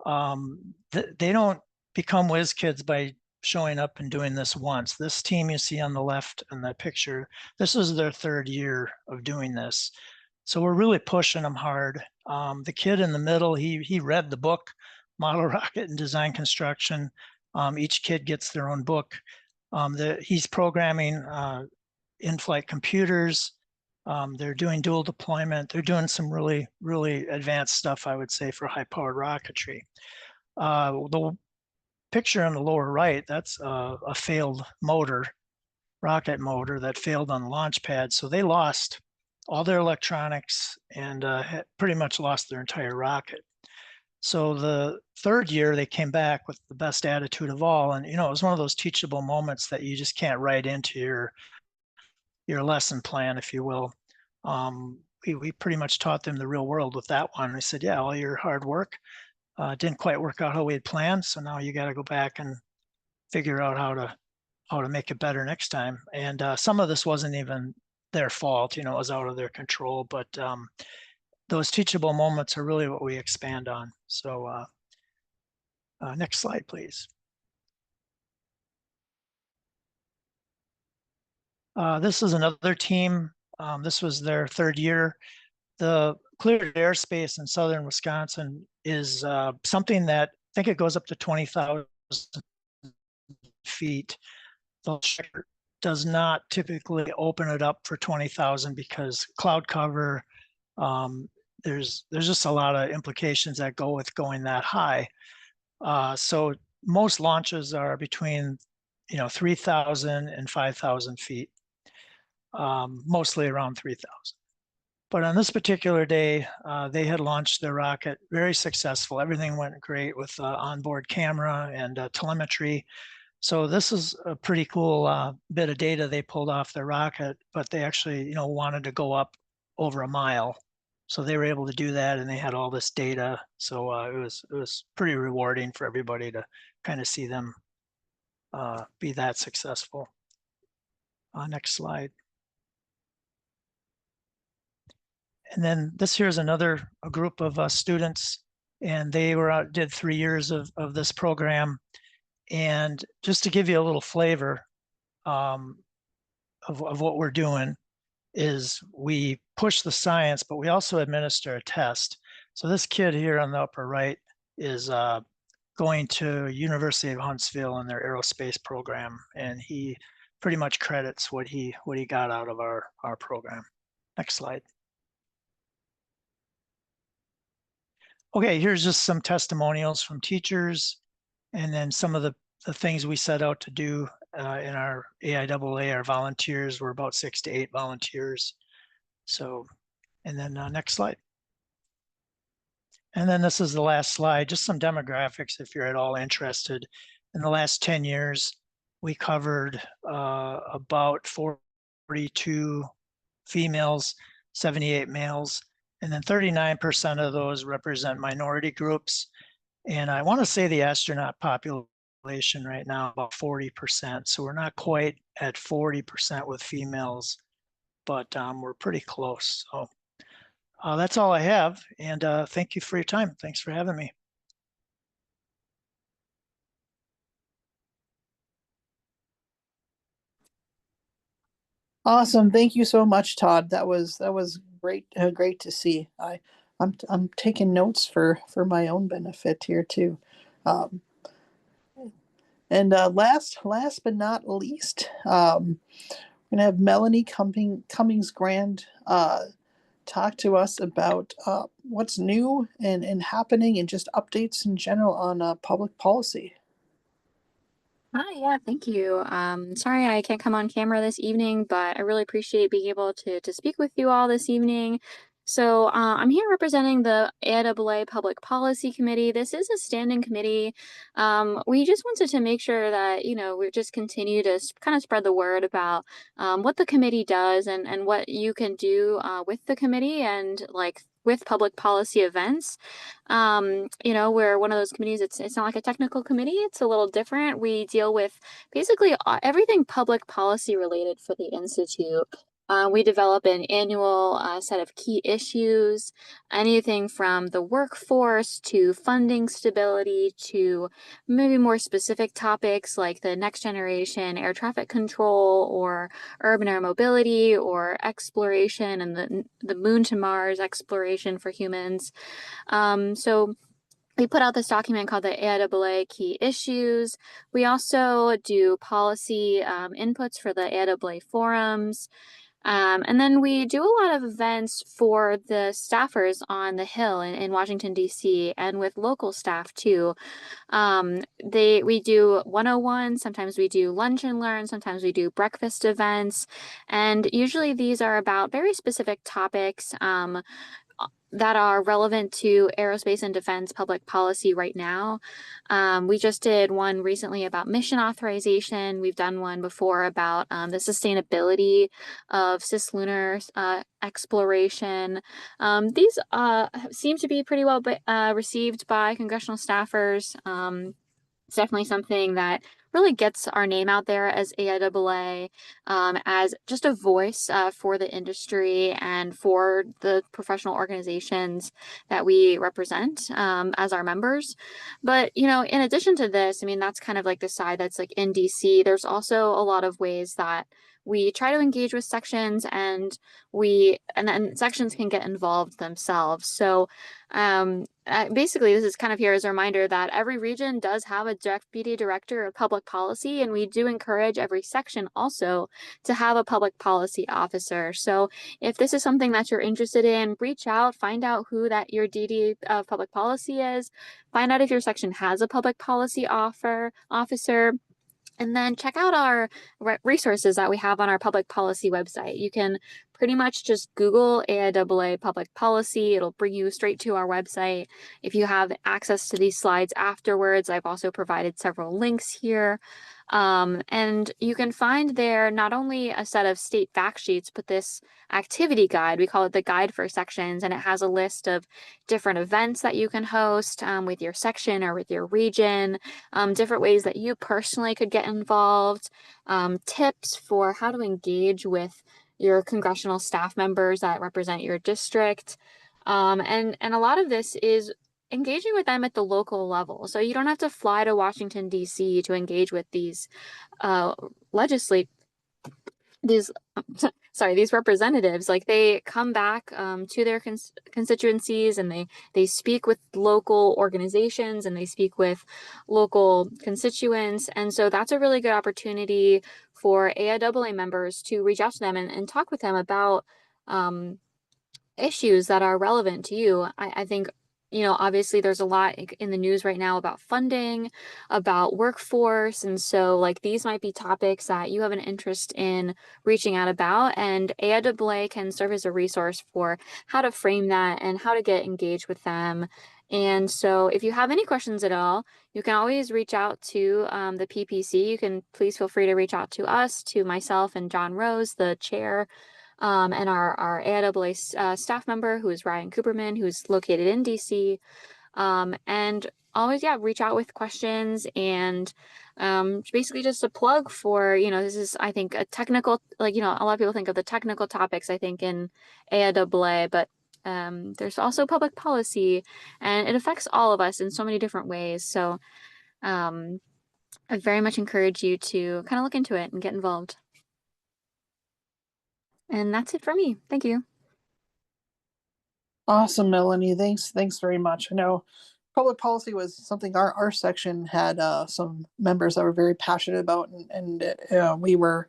They don't become whiz kids by showing up and doing this once. This team you see on the left in that picture, this is their 3rd year of doing this. So we're really pushing them hard. The kid in the middle, he read the book, Model Rocket and Design Construction. Each kid gets their own book. He's programming in-flight computers. They're doing dual deployment. They're doing some really, really advanced stuff, I would say, for high-powered rocketry. The picture on the lower right, that's a failed motor, rocket motor that failed on the launch pad. So they lost all their electronics and pretty much lost their entire rocket. So the 3rd year they came back with the best attitude of all. And, you know, it was one of those teachable moments that you just can't write into your lesson plan, if you will. We pretty much taught them the real world with that one. They said, yeah, all your hard work didn't quite work out how we had planned. So now you got to go back and figure out how to make it better next time. And some of this wasn't even their fault, you know, it was out of their control, but those teachable moments are really what we expand on. So next slide, please. This is another team. This was their 3rd year. The cleared airspace in southern Wisconsin is something that I think it goes up to 20,000 feet. The checker does not typically open it up for 20,000 because cloud cover, there's just a lot of implications that go with going that high. So most launches are between, you know, 3,000 and 5,000 feet, mostly around 3,000. But on this particular day, they had launched their rocket very successful. Everything went great with onboard camera and telemetry. So this is a pretty cool bit of data they pulled off their rocket, but they actually, you know, wanted to go up over a mile. So they were able to do that, and they had all this data. So it was pretty rewarding for everybody to kind of see them be that successful. Next slide. And then this here is another group of students, and they were out, did 3 years of this program. And just to give you a little flavor of what we're doing is we push the science, but we also administer a test. So this kid here on the upper right is going to University of Huntsville in their aerospace program, and he pretty much credits what he got out of our program. Next slide. Okay, here's just some testimonials from teachers, and then some of the things we set out to do in our AIAA. Our volunteers were about 6 to 8 volunteers. So, and then next slide. And then this is the last slide, just some demographics if you're at all interested. In the last 10 years, we covered about 42 females, 78 males, and then 39% of those represent minority groups. And I want to say the astronaut population right now about 40%. So we're not quite at 40% with females, but we're pretty close. So that's all I have. And thank you for your time. Thanks for having me. Awesome. Thank you so much, Todd. That was great. Great to see. I'm taking notes for my own benefit here too. And last but not least, we're gonna have Melanie Cummings Grand talk to us about what's new and happening and just updates in general on public policy. Hi, yeah, thank you. Sorry I can't come on camera this evening, but I really appreciate being able to speak with you all this evening. So I'm here representing the AIAA Public Policy Committee. This is a standing committee. We just wanted to make sure that, you know, we just continue to kind of spread the word about what the committee does and what you can do with the committee and like with public policy events. We're one of those committees, it's not like a technical committee, it's a little different. We deal with basically everything public policy related for the Institute. We develop an annual set of key issues, anything from the workforce to funding stability to maybe more specific topics like the next generation air traffic control or urban air mobility or exploration and the moon to Mars exploration for humans. So we put out this document called the AIAA Key Issues. We also do policy inputs for the AIAA forums. And then we do a lot of events for the staffers on the Hill in Washington, D.C., and with local staff too. We do 101, sometimes we do lunch and learn, sometimes we do breakfast events. And usually these are about very specific topics that are relevant to aerospace and defense public policy right now. We just did one recently about mission authorization. We've done one before about the sustainability of cislunar exploration. These seem to be pretty well received by congressional staffers. It's definitely something that really gets our name out there as AIAA, as just a voice for the industry and for the professional organizations that we represent as our members. But, in addition to this, I mean, that's kind of like the side that's like in DC. There's also a lot of ways that we try to engage with sections and then sections can get involved themselves. So basically, this is kind of here as a reminder that every region does have a deputy director of public policy, and we do encourage every section also to have a public policy officer. So if this is something that you're interested in, reach out, find out who that your DD of public policy is, find out if your section has a public policy officer. And then check out our resources that we have on our public policy website. You can pretty much just Google AIAA public policy. It'll bring you straight to our website. If you have access to these slides afterwards, I've also provided several links here. And you can find there not only a set of state fact sheets, but this activity guide. We call it the Guide for Sections, and it has a list of different events that you can host with your section or with your region, different ways that you personally could get involved, tips for how to engage with your congressional staff members that represent your district. And a lot of this is engaging with them at the local level. So you don't have to fly to Washington, D.C. to engage with these these representatives. Like, they come back to their constituencies and they speak with local organizations and they speak with local constituents. And so that's a really good opportunity for AIAA members to reach out to them and talk with them about issues that are relevant to you. I think, obviously there's a lot in the news right now about funding, about workforce. And so like these might be topics that you have an interest in reaching out about, and AIAA can serve as a resource for how to frame that and how to get engaged with them. And so if you have any questions at all, you can always reach out to the PPC. You can please feel free to reach out to us, to myself and John Rose, the chair, and our AIAA staff member, who is Ryan Cooperman, who's located in DC. And always, reach out with questions and basically just a plug for, this is, I think, a technical, a lot of people think of the technical topics, I think, in AIAA, but there's also public policy, and it affects all of us in so many different ways. So I very much encourage you to kind of look into it and get involved. And that's it for me. Thank you. Awesome, Melanie. Thanks very much. I know public policy was something our section had some members that were very passionate about, and we were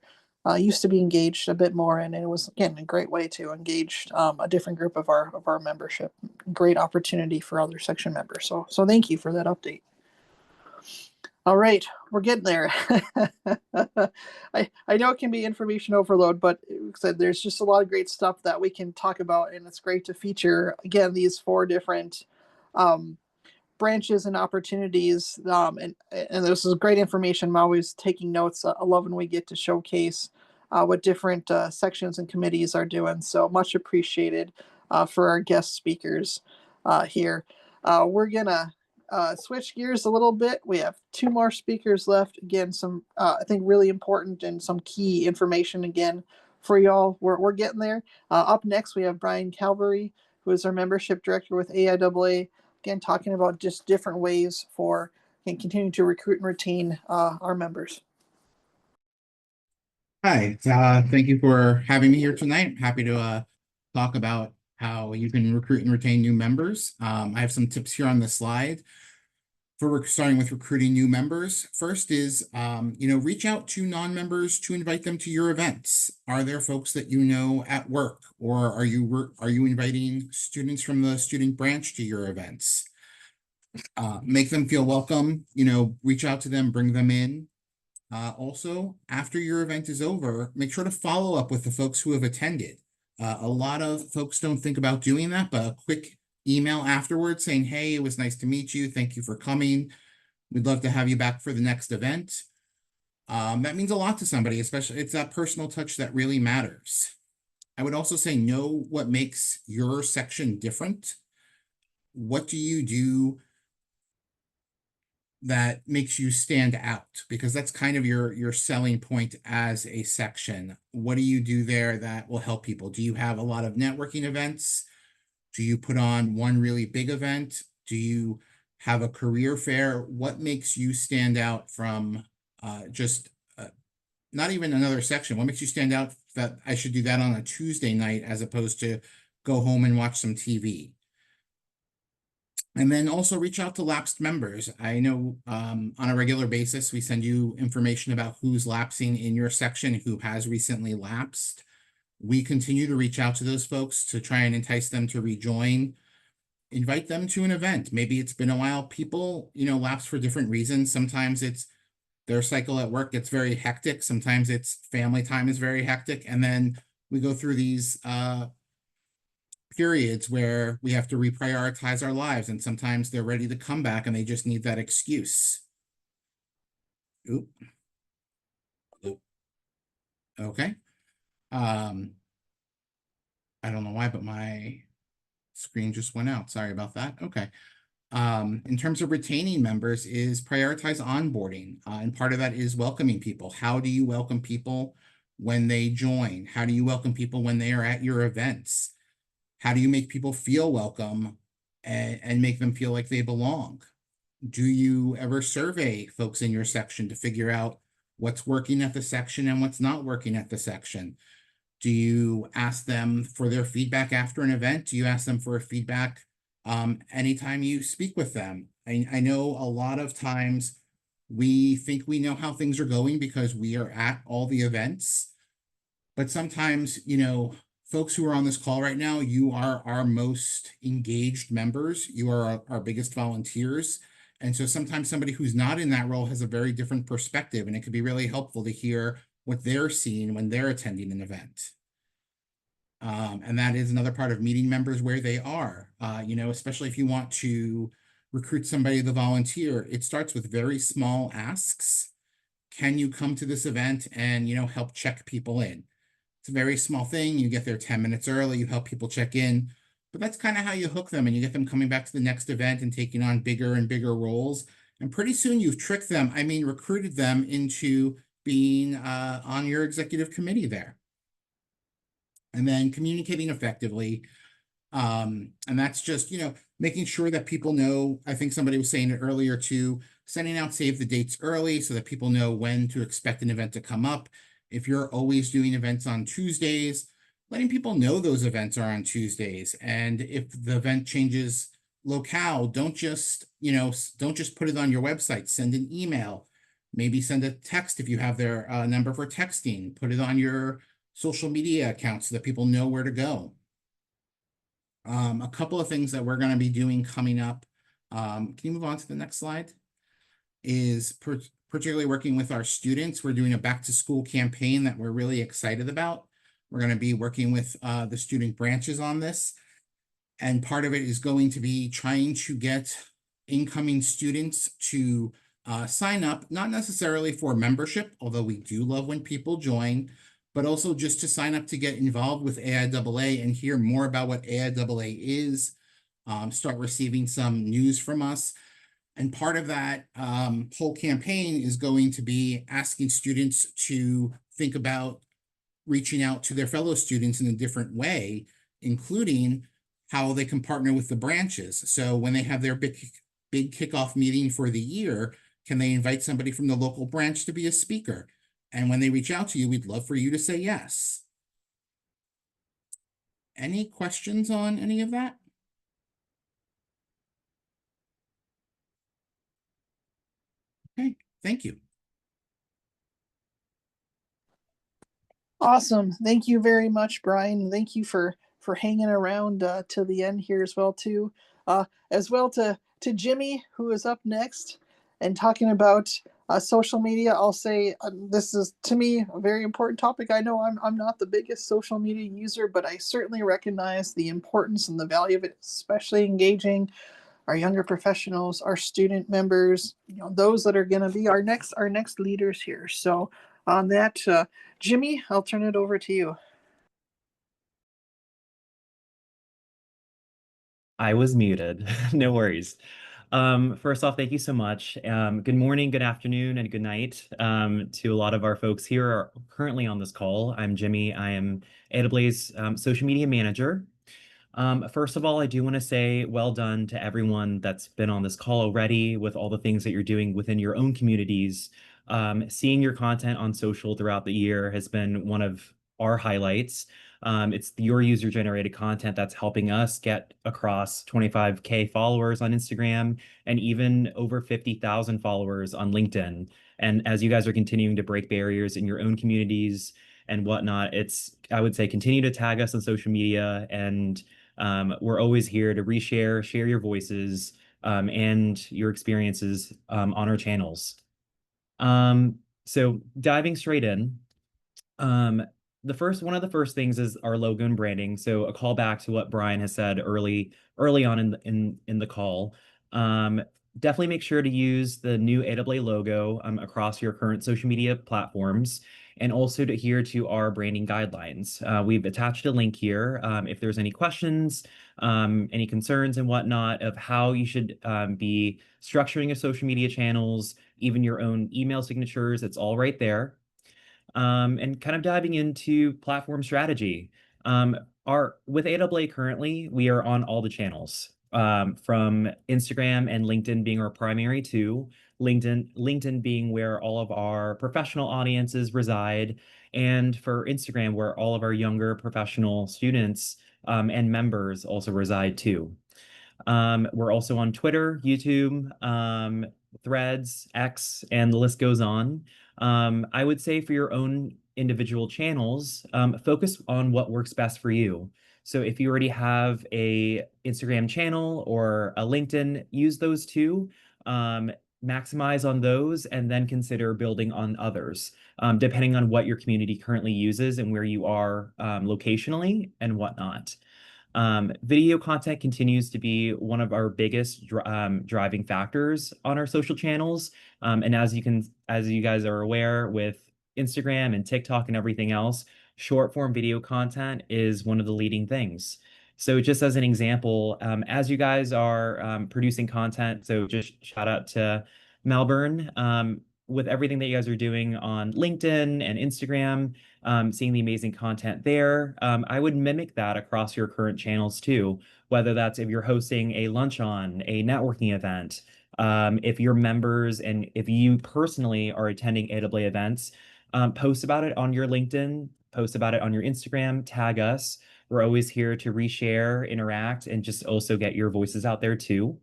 used to be engaged a bit more, and it was, again, a great way to engage a different group of our membership. Great opportunity for other section members. So thank you for that update. All right, we're getting there. I know it can be information overload, but there's just a lot of great stuff that we can talk about, and it's great to feature, again, these 4 different branches and opportunities. And this is great information. I'm always taking notes. I love when we get to showcase what different sections and committees are doing. So much appreciated. for our guest speakers here. We're gonna switch gears a little bit. We have 2 more speakers left. Again, some I think really important and some key information again for y'all. We're getting there. Up next, we have Brian Calvary, who is our membership director with AIAA. Again, talking about just different ways for continuing to recruit and retain our members. Hi, thank you for having me here tonight. I'm happy to talk about how you can recruit and retain new members. I have some tips here on the slide for starting with recruiting new members. First is, reach out to non-members to invite them to your events. Are there folks that you know at work, or are you inviting students from the student branch to your events? Make them feel welcome, reach out to them, bring them in. Also, after your event is over, make sure to follow up with the folks who have attended. A lot of folks don't think about doing that, but a quick email afterwards saying, hey, it was nice to meet you. Thank you for coming. We'd love to have you back for the next event. That means a lot to somebody, especially it's that personal touch that really matters. I would also say, know what makes your section different. What do you do that makes you stand out? Because that's kind of your selling point as a section. What do you do there that will help people? Do you have a lot of networking events? Do you put on one really big event? Do you have a career fair? What makes you stand out from not even another section? What makes you stand out that I should do that on a Tuesday night as opposed to go home and watch some TV? And then also reach out to lapsed members. I know on a regular basis, we send you information about who's lapsing in your section, who has recently lapsed. We continue to reach out to those folks to try and entice them to rejoin. Invite them to an event. Maybe it's been a while. People, lapse for different reasons. Sometimes it's their cycle at work gets very hectic. Sometimes it's family time is very hectic. And then we go through these periods where we have to reprioritize our lives, and sometimes they're ready to come back and they just need that excuse. Oop. Okay. I don't know why, but my screen just went out. Sorry about that. Okay. In terms of retaining members is prioritize onboarding. And part of that is welcoming people. How do you welcome people when they join? How do you welcome people when they are at your events? How do you make people feel welcome and make them feel like they belong? Do you ever survey folks in your section to figure out what's working at the section and what's not working at the section? Do you ask them for their feedback after an event? Do you ask them for a feedback anytime you speak with them? I know a lot of times we think we know how things are going because we are at all the events, but sometimes, folks who are on this call right now, you are our most engaged members. You are our biggest volunteers. And so sometimes somebody who's not in that role has a very different perspective, and it could be really helpful to hear what they're seeing when they're attending an event. And that is another part of meeting members where they are, especially if you want to recruit somebody to volunteer. It starts with very small asks. Can you come to this event and, help check people in? It's a very small thing. You get there 10 minutes early, you help people check in, but that's kind of how you hook them and you get them coming back to the next event and taking on bigger and bigger roles. And pretty soon you've tricked them, recruited them into being on your executive committee there. And then communicating effectively. And that's just, making sure that people know. I think somebody was saying it earlier too, sending out save the dates early so that people know when to expect an event to come up. If you're always doing events on Tuesdays, letting people know those events are on Tuesdays. And if the event changes locale, don't just put it on your website, send an email, maybe send a text if you have their number for texting, put it on your social media accounts so that people know where to go. A couple of things that we're going to be doing coming up. Can you move on to the next slide? Is particularly working with our students. We're doing a back to school campaign that we're really excited about. We're going to be working with the student branches on this. And part of it is going to be trying to get incoming students to sign up, not necessarily for membership, although we do love when people join, but also just to sign up to get involved with AIAA and hear more about what AIAA is, start receiving some news from us. And part of that whole campaign is going to be asking students to think about reaching out to their fellow students in a different way, including how they can partner with the branches. So when they have their big kickoff meeting for the year, can they invite somebody from the local branch to be a speaker? And when they reach out to you, we'd love for you to say yes. Any questions on any of that? Okay, thank you. Awesome. Thank you very much, Brian. Thank you for hanging around to the end here as well too. As well to Jimmy, who is up next and talking about social media. I'll say this is to me a very important topic. I know I'm not the biggest social media user, but I certainly recognize the importance and the value of it, especially engaging our younger professionals, our student members, those that are going to be our next leaders here. So on that, Jimmy, I'll turn it over to you. I was muted. No worries. First off, thank you so much. Good morning, good afternoon, and good night to a lot of our folks here are currently on this call. I'm Jimmy. I am AIAA's social media manager. First of all, I do want to say well done to everyone that's been on this call already with all the things that you're doing within your own communities. Seeing your content on social throughout the year has been one of our highlights. It's your user-generated content that's helping us get across 25K followers on Instagram and even over 50,000 followers on LinkedIn. And as you guys are continuing to break barriers in your own communities and whatnot, I would say, continue to tag us on social media, and we're always here to reshare, share your voices and your experiences on our channels. So diving straight in, one of the first things is our logo and branding. So a call back to what Brian has said early on in the call. Definitely make sure to use the new AIAA logo across your current social media platforms, and also to adhere to our branding guidelines. We've attached a link here if there's any questions, any concerns and whatnot of how you should be structuring your social media channels, even your own email signatures. It's all right there. And kind of diving into platform strategy. With AIAA currently, we are on all the channels, from Instagram and LinkedIn being our primary two, LinkedIn being where all of our professional audiences reside, and for Instagram, where all of our younger professional students and members also reside too. We're also on Twitter, YouTube, Threads, X, and the list goes on. I would say for your own individual channels, focus on what works best for you. So if you already have a Instagram channel or a LinkedIn, use those two, maximize on those, and then consider building on others, depending on what your community currently uses and where you are locationally and whatnot. Video content continues to be one of our biggest driving factors on our social channels. And as you guys are aware, with Instagram and TikTok and everything else, short form video content is one of the leading things. So just as an example, as you guys are producing content, so just shout out to Melbourne, with everything that you guys are doing on LinkedIn and Instagram, seeing the amazing content there. I would mimic that across your current channels too, whether that's if you're hosting a lunch-on, a networking event, if you're members and if you personally are attending AIAA events, post about it on your LinkedIn, post about it on your Instagram, tag us. We're always here to reshare, interact, and just also get your voices out there too.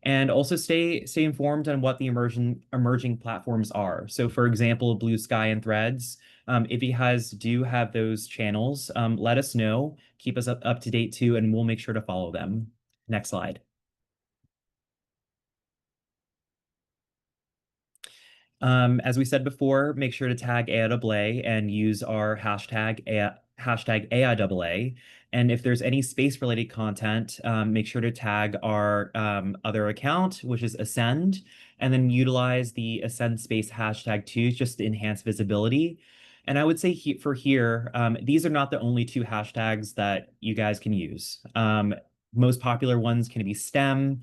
And also stay informed on what the emerging platforms are. So for example, Blue Sky and Threads, if you guys do have those channels, let us know, keep us up to date too, and we'll make sure to follow them. Next slide. As we said before, make sure to tag AIAA and use our hashtag AIAA. And if there's any space-related content, make sure to tag our other account, which is Ascend, and then utilize the Ascend Space hashtag too, just to enhance visibility. And I would say for here, these are not the only two hashtags that you guys can use. Most popular ones can be STEM,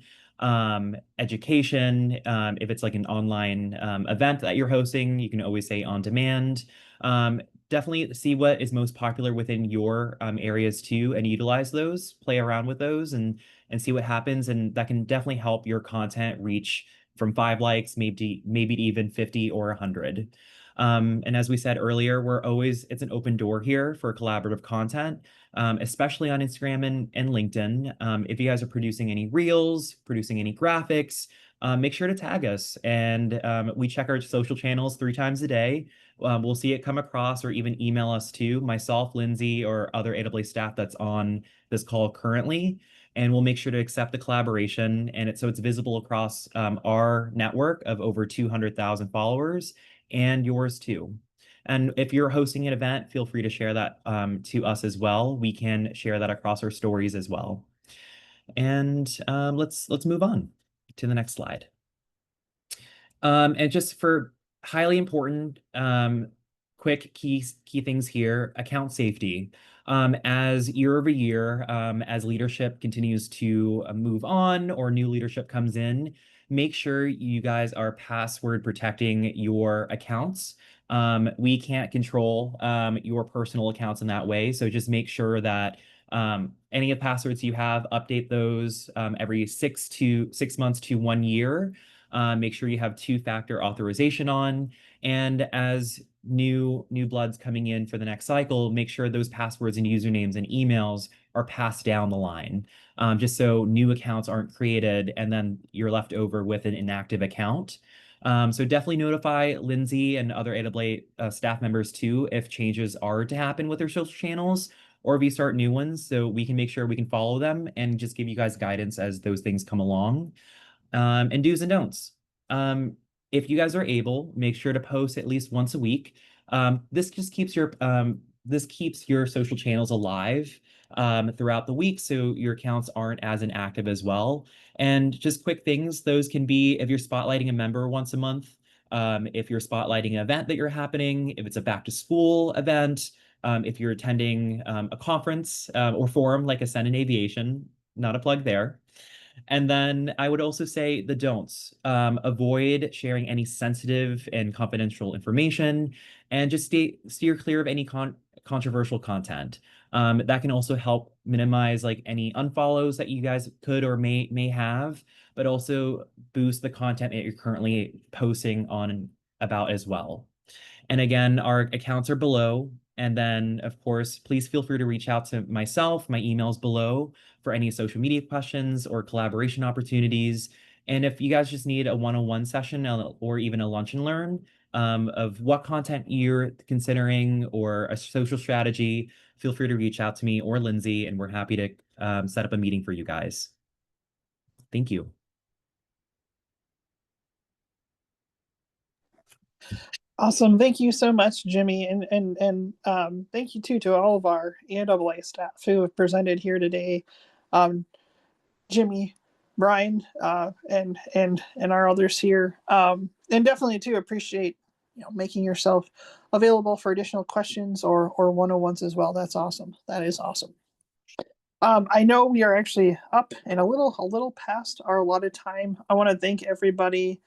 education. If it's like an online event that you're hosting, you can always say on demand. Definitely see what is most popular within your areas too, and utilize those, play around with those, and see what happens. And that can definitely help your content reach from 5 likes, maybe even 50 or 100. And as we said earlier, it's an open door here for collaborative content, especially on Instagram and LinkedIn. If you guys are producing any reels, producing any graphics, make sure to tag us. And we check our social channels 3 times a day. We'll see it come across, or even email us too, myself, Lindsay, or other AAA staff that's on this call currently. And we'll make sure to accept the collaboration, and so it's visible across our network of over 200,000 followers, and yours too. And if you're hosting an event, feel free to share that to us as well. We can share that across our stories as well. And let's move on to the next slide. And just for highly important, quick key things here, account safety. As year over year, as leadership continues to move on or new leadership comes in, make sure you guys are password protecting your accounts. We can't control your personal accounts in that way, so just make sure that any of the passwords you have, update those every 6 months to 1 year. Make sure you have 2-factor authorization on, and as new bloods coming in for the next cycle, make sure those passwords and usernames and emails are passed down the line, just so new accounts aren't created and then you're left over with an inactive account. So definitely notify Lindsay and other AAA staff members too if changes are to happen with their social channels, or if you start new ones, so we can make sure we can follow them and just give you guys guidance as those things come along. And do's and don'ts. If you guys are able, make sure to post at least once a week. This just keeps your social channels alive throughout the week, so your accounts aren't as inactive as well. And just quick things, those can be if you're spotlighting a member once a month, if you're spotlighting an event that you're happening, if it's a back to school event, if you're attending a conference or forum like Ascend in Aviation, not a plug there. And then I would also say the don'ts. Avoid sharing any sensitive and confidential information, and just steer clear of any controversial content. That can also help minimize like any unfollows that you guys could or may have, but also boost the content that you're currently posting on about as well. And again, our accounts are below. And then, of course, please feel free to reach out to myself. My email's below for any social media questions or collaboration opportunities. And if you guys just need a one-on-one session or even a lunch and learn of what content you're considering or a social strategy, feel free to reach out to me or Lindsay, and we're happy to set up a meeting for you guys. Thank you. Awesome. Thank you so much, Jimmy. And thank you too to all of our AIAA staff who have presented here today. Jimmy, Brian, and our others here. And definitely too appreciate making yourself available for additional questions or one-on-ones as well. That's awesome. That is awesome. I know we are actually up and a little past our allotted time. I want to thank everybody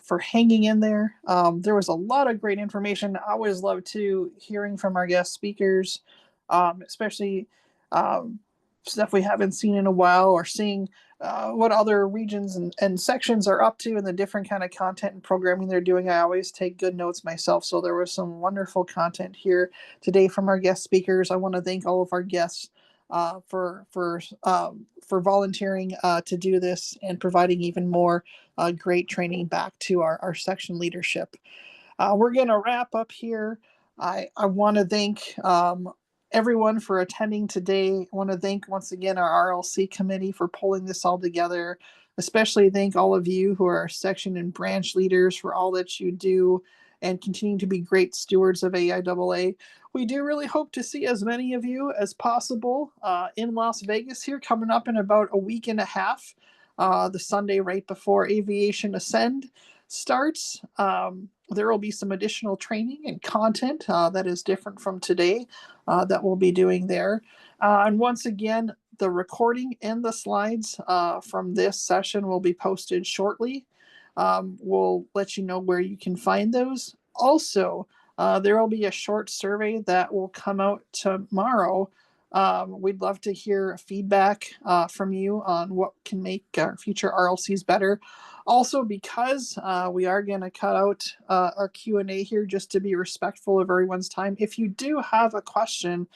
for hanging in there. There was a lot of great information. I always love to hearing from our guest speakers, especially stuff we haven't seen in a while, or seeing what other regions and sections are up to and the different kind of content and programming they're doing. I always take good notes myself. So there was some wonderful content here today from our guest speakers. I want to thank all of our guests for volunteering to do this and providing even more great training back to our section leadership. We're going to wrap up here. I want to thank everyone for attending today. I want to thank once again our RLC committee for pulling this all together. Especially thank all of you who are section and branch leaders for all that you do and continue to be great stewards of AIAA. We do really hope to see as many of you as possible in Las Vegas here coming up in about a week and a half, the Sunday right before Aviation Ascend starts. there will be some additional training and content that is different from today that we'll be doing there. And once again, the recording and the slides from this session will be posted shortly. We'll let you know where you can find those. Also, there will be a short survey that will come out tomorrow. We'd love to hear feedback from you on what can make our future RLCs better. Also, because we are going to cut out our Q&A here just to be respectful of everyone's time. If you do have a question,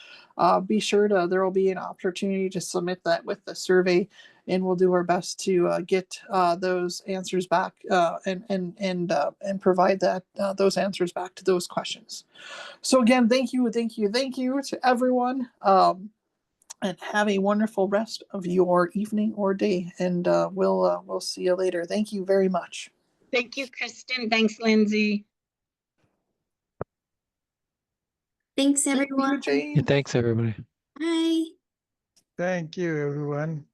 be sure there will be an opportunity to submit that with the survey, and we'll do our best to get those answers back and provide those answers back to those questions. So again, thank you to everyone. And have a wonderful rest of your evening or day. And we'll see you later. Thank you very much. Thank you, Kristen. Thanks, Lindsay. Thanks, everyone. Thank you, Jane. Thanks, everybody. Bye. Thank you, everyone.